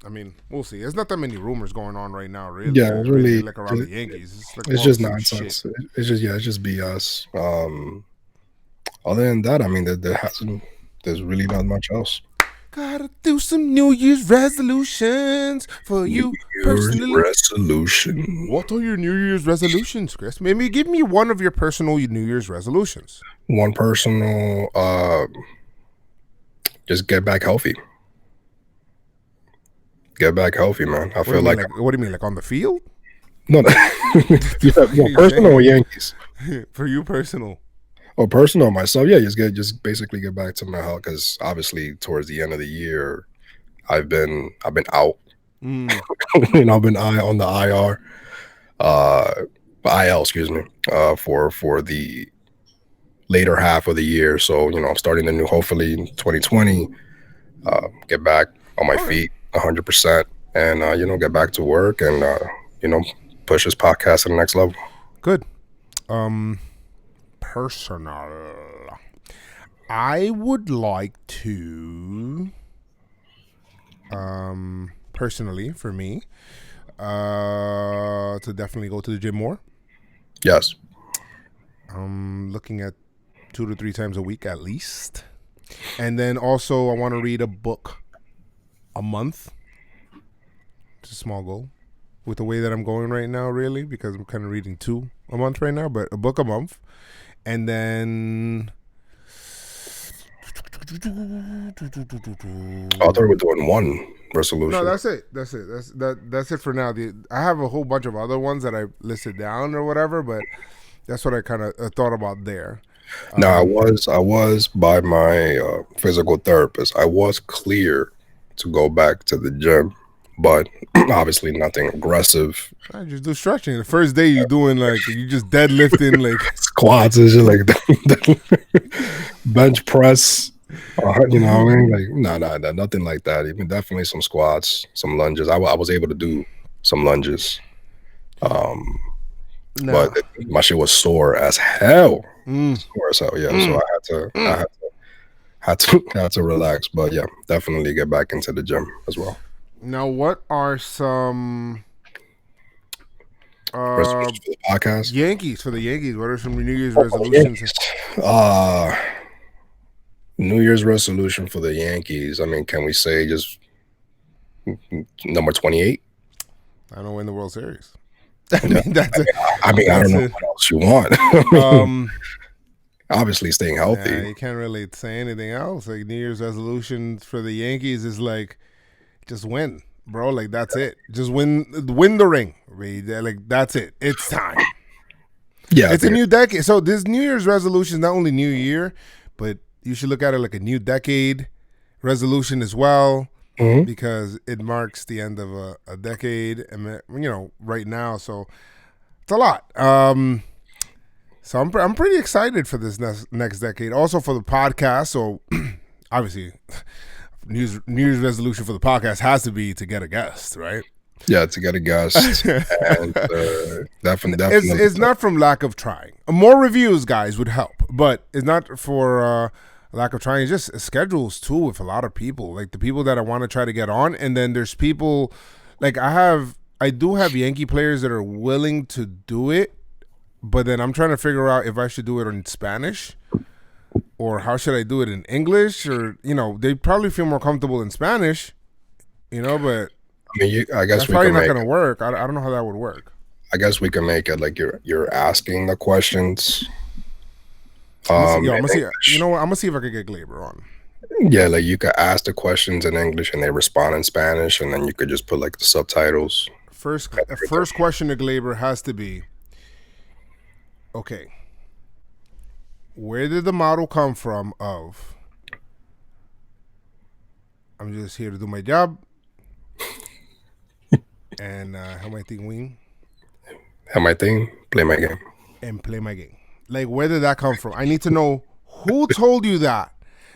[SPEAKER 1] I mean, we'll see. There's not that many rumors going on right now, really.
[SPEAKER 2] Yeah, it's really
[SPEAKER 1] like around the Yankees.
[SPEAKER 2] It's just nonsense. It's just BS. Other than that, I mean, there's really not much else.
[SPEAKER 1] Gotta do some New Year's resolutions for you personally.
[SPEAKER 2] Resolution.
[SPEAKER 1] What are your New Year's resolutions, Chris? Maybe give me one of your personal New Year's resolutions.
[SPEAKER 2] One personal, just get back healthy. Get back healthy, man. I feel like
[SPEAKER 1] what do you mean, like on the field?
[SPEAKER 2] no, personal or Yankees.
[SPEAKER 1] For you, personal.
[SPEAKER 2] Oh, personal myself, yeah, just basically get back to my health because obviously towards the end of the year, I've been out. I've been on the IR, IL, excuse me, for the later half of the year. So I'm starting the new, hopefully 2020, get back on my feet 100%, and get back to work and push this podcast to the next level.
[SPEAKER 1] Good. Personal. I would like to, personally, for me, to definitely go to the gym more.
[SPEAKER 2] Yes.
[SPEAKER 1] I'm looking at 2 to 3 times a week at least. And then also I want to read a book a month. It's a small goal with the way that I'm going right now, really, because I'm kind of reading 2 a month right now, but a book a month. And then
[SPEAKER 2] I thought we were doing one resolution.
[SPEAKER 1] no, that's it. That's it for now. I have a whole bunch of other ones that I listed down or whatever, but that's what I kind of thought about there.
[SPEAKER 2] Now, I was by my physical therapist. I was clear to go back to the gym, but obviously nothing aggressive.
[SPEAKER 1] I just do stretching. The first day you doing like you just deadlifting like
[SPEAKER 2] Squats and shit like that. Bench press. You know what I mean? Like no, nothing like that. Even definitely some squats, some lunges. I was able to do some lunges. But my shit was sore as hell. Sore as hell, yeah. So I had to relax. But yeah, definitely get back into the gym as well.
[SPEAKER 1] Now, what are some
[SPEAKER 2] Resolutions for the podcast?
[SPEAKER 1] Yankees for the Yankees? What are some New Year's resolutions?
[SPEAKER 2] New Year's resolution for the Yankees. I mean, can we say just number 28?
[SPEAKER 1] I don't win the World Series. I mean,
[SPEAKER 2] I don't know what else you want. Obviously, staying healthy.
[SPEAKER 1] Yeah, you can't really say anything else. Like New Year's resolutions for the Yankees is like, just win, bro. Like that's it. Just win the ring. Like that's it. It's time.
[SPEAKER 2] Yeah,
[SPEAKER 1] it's a new decade. So this New Year's resolution is not only New Year, but you should look at it like a new decade resolution as well. Because it marks the end of a decade, and right now, so it's a lot. So I'm pretty excited for this next decade. Also for the podcast. So obviously, New Year's resolution for the podcast has to be to get a guest, right?
[SPEAKER 2] Yeah, to get a guest, and definitely,
[SPEAKER 1] it's not from lack of trying. More reviews, guys, would help, but it's not for. Lack of trying. It's just schedules too with a lot of people, like the people that I want to try to get on, and then there's people like I do have Yankee players that are willing to do it, but then I'm trying to figure out if I should do it in Spanish or how should I do it in English, or they probably feel more comfortable in Spanish, but
[SPEAKER 2] I mean, I guess
[SPEAKER 1] that's probably not going to work. I don't know how that would work.
[SPEAKER 2] I guess we can make it like you're asking the questions.
[SPEAKER 1] I'm gonna see if I can get Glaber on.
[SPEAKER 2] Yeah, like you could ask the questions in English and they respond in Spanish, and then you could just put like the subtitles.
[SPEAKER 1] First question to Glaber has to be, okay, where did the model come from of I'm just here to do my job and have my thing win?
[SPEAKER 2] Have my thing, play my game.
[SPEAKER 1] And play my game. Like, where did that come from? I need to know who told you that.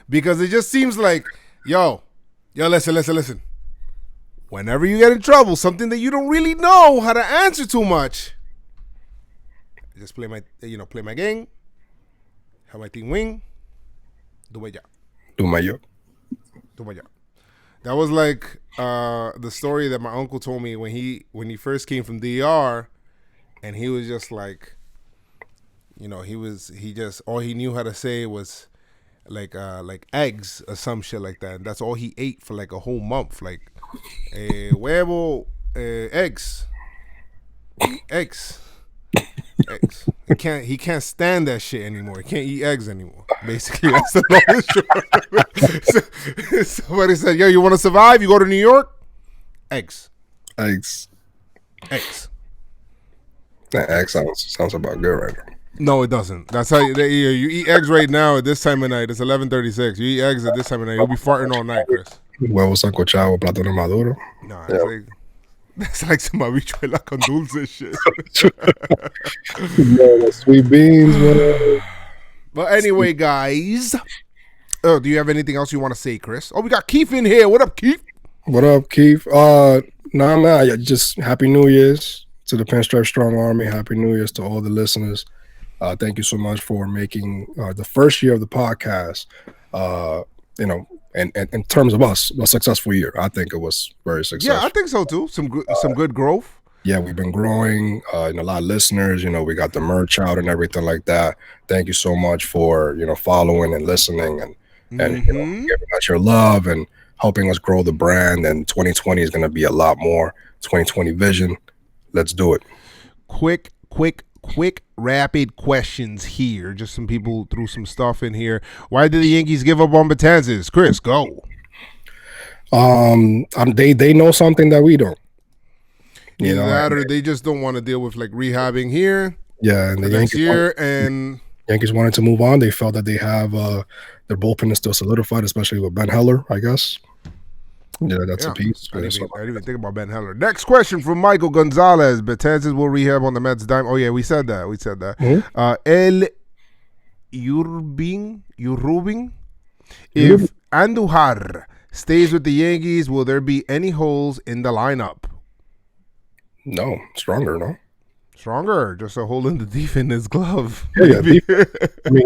[SPEAKER 1] Because it just seems like, yo, listen. Whenever you get in trouble, something that you don't really know how to answer too much, just play my game, have my team win, do my job.
[SPEAKER 2] Do my job.
[SPEAKER 1] That was like the story that my uncle told me when he first came from DR, and he was just like, he just all he knew how to say was, like eggs or some shit like that. And that's all he ate for like a whole month. Like huevo, eggs, eggs. Eggs. He can't stand that shit anymore. He can't eat eggs anymore. Basically, that's the long and short. Somebody said, "Yo, you want to survive? You go to New York? Eggs,
[SPEAKER 2] Eggs.
[SPEAKER 1] eggs."
[SPEAKER 2] That egg sounds about good right now.
[SPEAKER 1] No, it doesn't. That's how you eat eggs right now at this time of night. It's 11:36. You eat eggs at this time of night. You'll be farting all night, Chris.
[SPEAKER 2] Huevo sancochado, plátano maduro.
[SPEAKER 1] Nah,
[SPEAKER 2] Yeah.
[SPEAKER 1] that's like some habichuela con dulce shit.
[SPEAKER 2] Yeah, the sweet beans, man.
[SPEAKER 1] But anyway, guys. Oh, do you have anything else you want to say, Chris? Oh, we got Keith in here. What up, Keith?
[SPEAKER 2] What up, Keith? Nah, man. Just Happy New Year's to the Pinstripe Strong Army. Happy New Year's to all the listeners. Thank you so much for making the first year of the podcast, and in terms of us, a successful year. I think it was very successful.
[SPEAKER 1] Yeah, I think so too. Some good growth.
[SPEAKER 2] Yeah, we've been growing, and a lot of listeners, we got the merch out and everything like that. Thank you so much for, following and listening and giving us your love and helping us grow the brand. And 2020 is going to be a lot more. 2020 vision. Let's do it.
[SPEAKER 1] Quick, rapid questions here. Just some people threw some stuff in here. Why did the Yankees give up on Betances? Chris, go.
[SPEAKER 2] They know something that we don't.
[SPEAKER 1] Either that or they just don't want to deal with like rehabbing here.
[SPEAKER 2] Yeah, and the Yankees wanted to move on. They felt that they have their bullpen is still solidified, especially with Ben Heller, I guess. Yeah, that's a piece.
[SPEAKER 1] I didn't even think about Ben Heller. Next question from Michael Gonzalez. Betances will rehab on the Mets dime. Oh yeah, we said that.
[SPEAKER 2] Mm-hmm.
[SPEAKER 1] El Urubing. If Andujar stays with the Yankees, will there be any holes in the lineup?
[SPEAKER 2] No, stronger,
[SPEAKER 1] just a hole in the deep in his glove.
[SPEAKER 2] Yeah. I mean,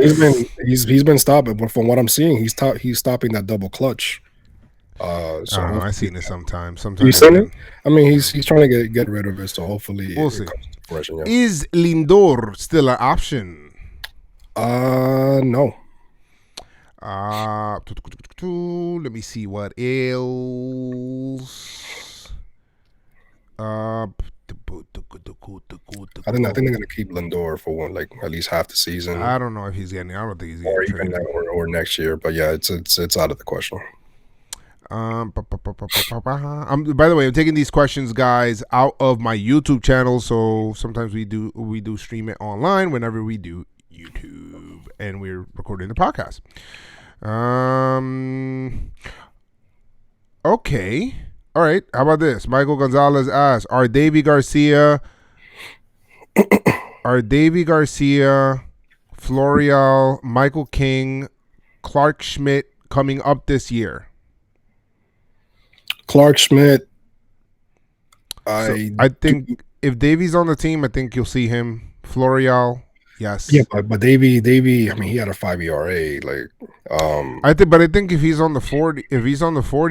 [SPEAKER 2] he's been stopping, but from what I'm seeing, he's stopping that double clutch.
[SPEAKER 1] I don't know. I've seen it sometimes.
[SPEAKER 2] You seen it? I mean, he's trying to get rid of it, so hopefully
[SPEAKER 1] we'll see.
[SPEAKER 2] Comes to fruition, yeah.
[SPEAKER 1] Is Lindor still an option?
[SPEAKER 2] No.
[SPEAKER 1] Let me see what else.
[SPEAKER 2] I think they're gonna keep Lindor for at least half the season.
[SPEAKER 1] I don't know if he's getting. I don't think he's
[SPEAKER 2] or
[SPEAKER 1] getting
[SPEAKER 2] even or next year. But yeah, it's out of the question.
[SPEAKER 1] By the way, I'm taking these questions, guys, out of my YouTube channel. So sometimes we do stream it online whenever we do YouTube, and we're recording the podcast. Okay. All right. How about this? Michael Gonzalez asks, Are Davy Garcia, Florial, Michael King, Clark Schmidt coming up this year?
[SPEAKER 2] Clark Schmidt.
[SPEAKER 1] I think if Davy's on the team, I think you'll see him. Florial, yes.
[SPEAKER 2] Yeah, but Davy. I mean, he had a 5 ERA.
[SPEAKER 1] I think if he's on the 40,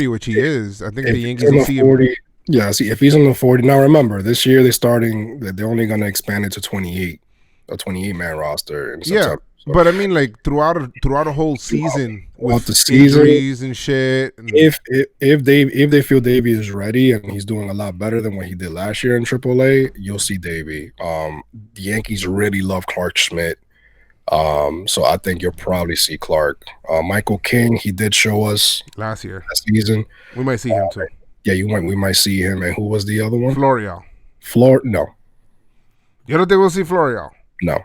[SPEAKER 1] which he is, I think the Yankees will see
[SPEAKER 2] 40, him. Yeah, see if he's on the 40. Now remember, this year they're only going to expand it to 28, a 28-man roster in September.
[SPEAKER 1] Yeah. But I mean, like throughout a whole season, with
[SPEAKER 2] the season,
[SPEAKER 1] injuries and shit. And
[SPEAKER 2] if they feel Davey is ready and he's doing a lot better than what he did last year in AAA, you'll see Davey. The Yankees really love Clark Schmidt, so I think you'll probably see Clark. Michael King, he did show us
[SPEAKER 1] last
[SPEAKER 2] season.
[SPEAKER 1] We might see him too.
[SPEAKER 2] Yeah, we might see him. And who was the other one?
[SPEAKER 1] Florial.
[SPEAKER 2] No.
[SPEAKER 1] You don't think we'll see Florial?
[SPEAKER 2] No.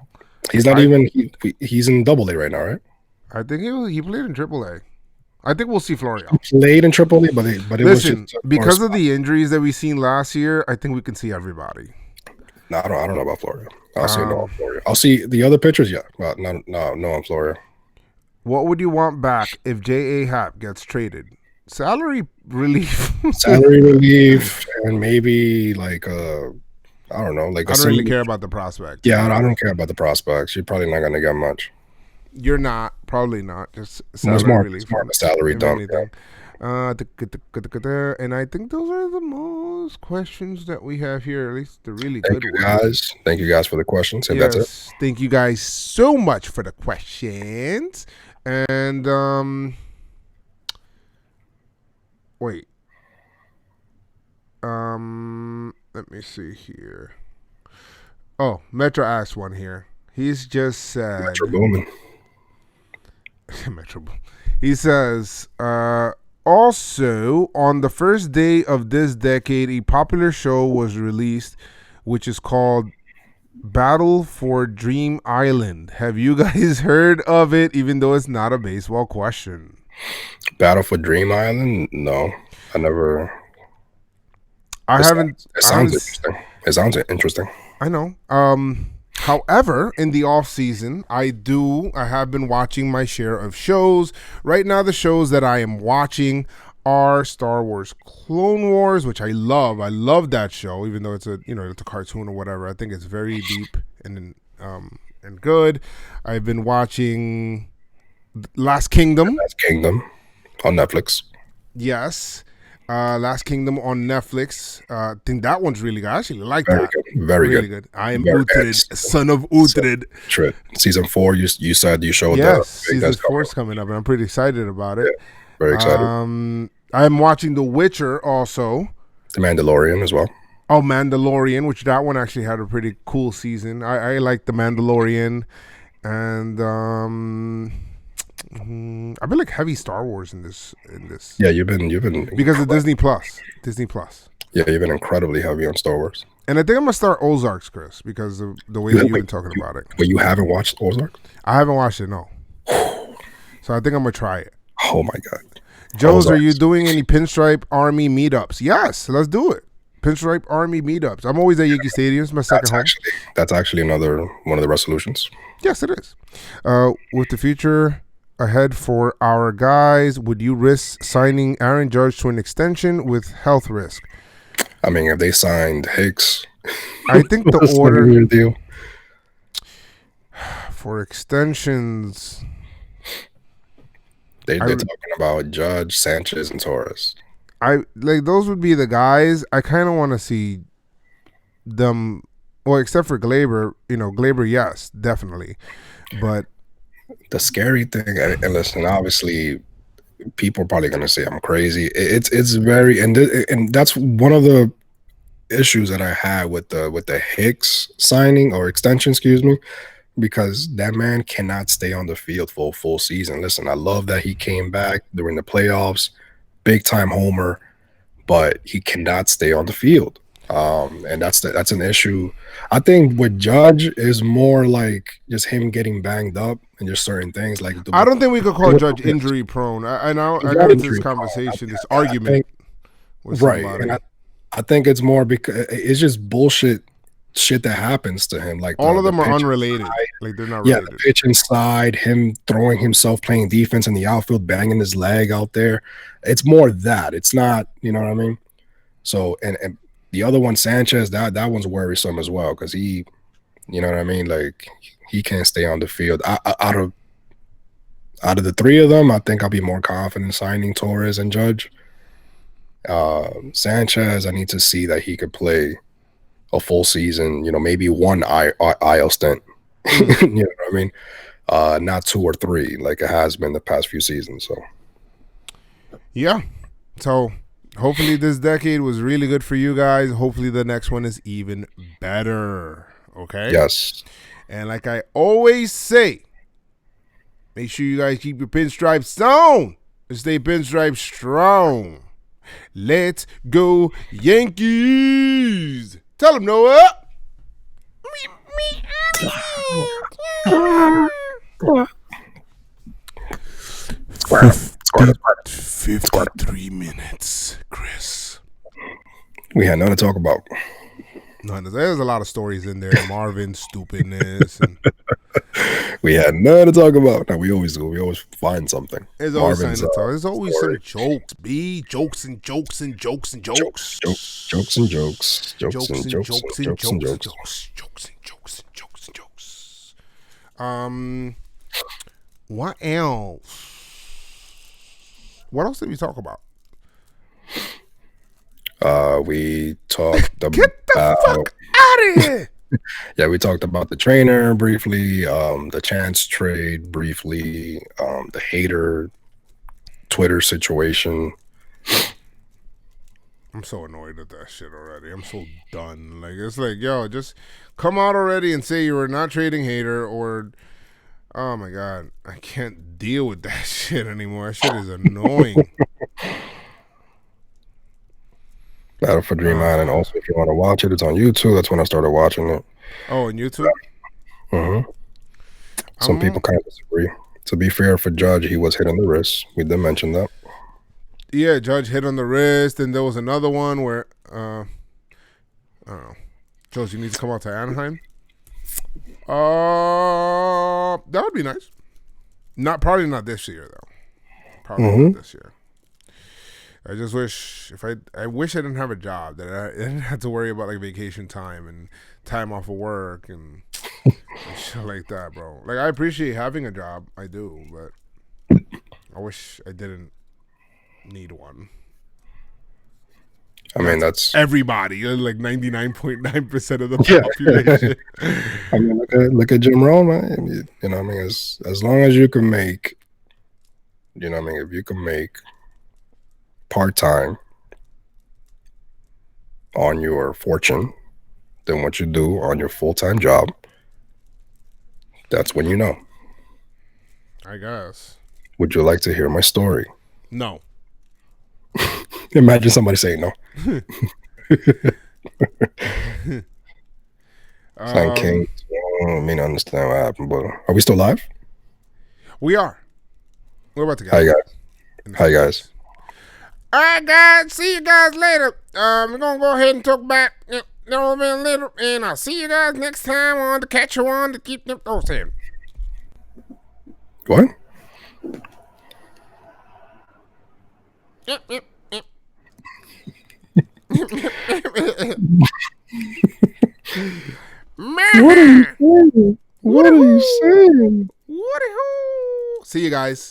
[SPEAKER 2] He's not he's in AA right now, right?
[SPEAKER 1] I think he played in AAA. I think we'll see Florial.
[SPEAKER 2] He played in AAA, but it
[SPEAKER 1] Listen,
[SPEAKER 2] was just
[SPEAKER 1] because of the injuries that we seen last year, I think we can see everybody.
[SPEAKER 2] No, I don't know about Florida. I'll say no on Florida. I'll see the other pitchers, yeah. But no on Florida.
[SPEAKER 1] What would you want back if J.A. Happ gets traded? Salary relief.
[SPEAKER 2] And maybe I don't know.
[SPEAKER 1] I don't really care about the prospect.
[SPEAKER 2] Yeah, I don't care about the prospects. You're probably not going to get much.
[SPEAKER 1] You're not. Probably not. Just salary relief.
[SPEAKER 2] It's more of a salary dump. Yeah.
[SPEAKER 1] And I think those are the most questions that we have here. At least the really good ones.
[SPEAKER 2] Guys. Thank you guys for the questions. And
[SPEAKER 1] yes,
[SPEAKER 2] that's it.
[SPEAKER 1] Thank you guys so much for the questions. And wait. Let me see here. Oh, Metro asked one here. He's just said
[SPEAKER 2] Metro Boomin.
[SPEAKER 1] Metro. He says, also on the first day of this decade, a popular show was released, which is called Battle for Dream Island. Have you guys heard of it? Even though it's not a baseball question.
[SPEAKER 2] Battle for Dream Island? No, I never.
[SPEAKER 1] I haven't.
[SPEAKER 2] It sounds interesting. It sounds interesting.
[SPEAKER 1] I know. However, in the off season, I have been watching my share of shows. Right now, the shows that I am watching are Star Wars Clone Wars, which I love. I love that show, even though it's a cartoon or whatever. I think it's very deep and good. I've been watching Last Kingdom.
[SPEAKER 2] Last Kingdom on Netflix.
[SPEAKER 1] Yes. Last Kingdom on Netflix. I think that one's really good. I actually like
[SPEAKER 2] Very
[SPEAKER 1] that.
[SPEAKER 2] good. Very
[SPEAKER 1] really
[SPEAKER 2] good.
[SPEAKER 1] I am Uhtred, son of Uhtred.
[SPEAKER 2] Season 4, you said you showed
[SPEAKER 1] yes,
[SPEAKER 2] that.
[SPEAKER 1] season 4 is coming up, and I'm pretty excited about it.
[SPEAKER 2] Yeah, very excited.
[SPEAKER 1] I'm watching The Witcher also.
[SPEAKER 2] The Mandalorian as well.
[SPEAKER 1] Oh, Mandalorian, which that one actually had a pretty cool season. I like The Mandalorian, and I've been like heavy Star Wars in this.
[SPEAKER 2] Yeah, you've been
[SPEAKER 1] because of Disney Plus.
[SPEAKER 2] Yeah, you've been incredibly heavy on Star Wars.
[SPEAKER 1] And I think I'm gonna start Ozarks, Chris, because of the way that you've been talking about it.
[SPEAKER 2] But you haven't watched Ozark?
[SPEAKER 1] I haven't watched it, no. So I think I'm gonna try it.
[SPEAKER 2] Oh my god.
[SPEAKER 1] Joes, are you doing any Pinstripe Army meetups? Yes, let's do it. Pinstripe Army meetups. I'm always at Yankee Stadium. It's my second home.
[SPEAKER 2] That's actually another one of the resolutions.
[SPEAKER 1] Yes, it is. With the future ahead for our guys, would you risk signing Aaron Judge to an extension with health risk?
[SPEAKER 2] I mean, if they signed Hicks,
[SPEAKER 1] I think the order
[SPEAKER 2] deal
[SPEAKER 1] for extensions.
[SPEAKER 2] they're talking about Judge, Sanchez, and Torres.
[SPEAKER 1] I like those would be the guys. I kind of want to see them. Well, except for Glaber, Glaber, yes, definitely. But
[SPEAKER 2] the scary thing, and listen, obviously, people are probably going to say I'm crazy. It's very, and that's one of the issues that I had with the Hicks signing or extension, excuse me, because that man cannot stay on the field for a full season. Listen, I love that he came back during the playoffs, big time homer, but he cannot stay on the field. And that's an issue. I think with Judge is more like just him getting banged up and just certain things. Like
[SPEAKER 1] I don't think we could call Judge injury prone. I got into this conversation, this argument with somebody.
[SPEAKER 2] Right. And I think it's more because it's just bullshit shit that happens to him. Like
[SPEAKER 1] all of them are unrelated. Like they're not related.
[SPEAKER 2] Yeah, the pitch inside, him throwing himself, playing defense in the outfield, banging his leg out there. It's more that. It's not, you know what I mean? So and the other one, Sanchez, that one's worrisome as well because he, you know what I mean? Like he can't stay on the field. Out of the three of them, I think I'll be more confident signing Torres and Judge. Sanchez, I need to see that he could play a full season. Maybe one IL stint. You know what I mean? Not 2 or 3 like it has been the past few seasons. So
[SPEAKER 1] yeah. So hopefully this decade was really good for you guys. Hopefully the next one is even better. Okay?
[SPEAKER 2] Yes.
[SPEAKER 1] And like I always say, make sure you guys keep your pinstripes on and stay pinstripe strong. Let's go Yankees. Tell them, Noah. 53 minutes, Chris.
[SPEAKER 2] We had nothing to talk about.
[SPEAKER 1] No, there's a lot of stories in there. Marvin's stupidness. And
[SPEAKER 2] we had nothing to talk about. No, we always do. We always find something.
[SPEAKER 1] There's always something to talk. There's always some jokes. Jokes and jokes and jokes and jokes.
[SPEAKER 2] Jokes and jokes. Jokes and jokes. Jokes and jokes.
[SPEAKER 1] Jokes and jokes and jokes and jokes. What else? What else did we talk about?
[SPEAKER 2] We talked about.
[SPEAKER 1] Get the fuck out of here!
[SPEAKER 2] Yeah, we talked about the trainer briefly, the chance trade briefly, the hater Twitter situation.
[SPEAKER 1] I'm so annoyed at that shit already. I'm so done. Like, it's like, yo, just come out already and say you were not trading hater, or oh my god, I can't deal with that shit anymore. That shit is annoying.
[SPEAKER 2] Battle for Dream Island. Also, if you want to watch it, it's on YouTube. That's when I started watching it.
[SPEAKER 1] Oh, on YouTube?
[SPEAKER 2] Some people kind of disagree. To be fair for Judge, he was hit on the wrist. We did mention that.
[SPEAKER 1] Yeah, Judge hit on the wrist, and there was another one where I don't know. Judge, you need to come out to Anaheim. That would be nice. Probably not this year though. Probably not this year. I just wish I wish I didn't have a job that I didn't have to worry about like vacation time and time off of work and shit like that, bro. Like I appreciate having a job, I do, but I wish I didn't need one.
[SPEAKER 2] I mean, that's
[SPEAKER 1] everybody, like 99.9% of the population.
[SPEAKER 2] I mean, look at Jim Rohn, man. You know what I mean? As long as you can make, you know what I mean, if you can make part-time on your fortune than what you do on your full-time job, that's when you know.
[SPEAKER 1] I guess.
[SPEAKER 2] Would you like to hear my story?
[SPEAKER 1] No.
[SPEAKER 2] Imagine somebody saying no. King, I don't mean to understand what happened, but are we still live?
[SPEAKER 1] We are. We're about to get.
[SPEAKER 2] Hi guys. Hi guys.
[SPEAKER 1] All right, guys. See you guys later. We're gonna go ahead and talk about a little bit later, and I'll see you guys next time on the Catch You On to keep them toes in.
[SPEAKER 2] What?
[SPEAKER 1] Yep.
[SPEAKER 2] What are you saying?
[SPEAKER 1] See you guys.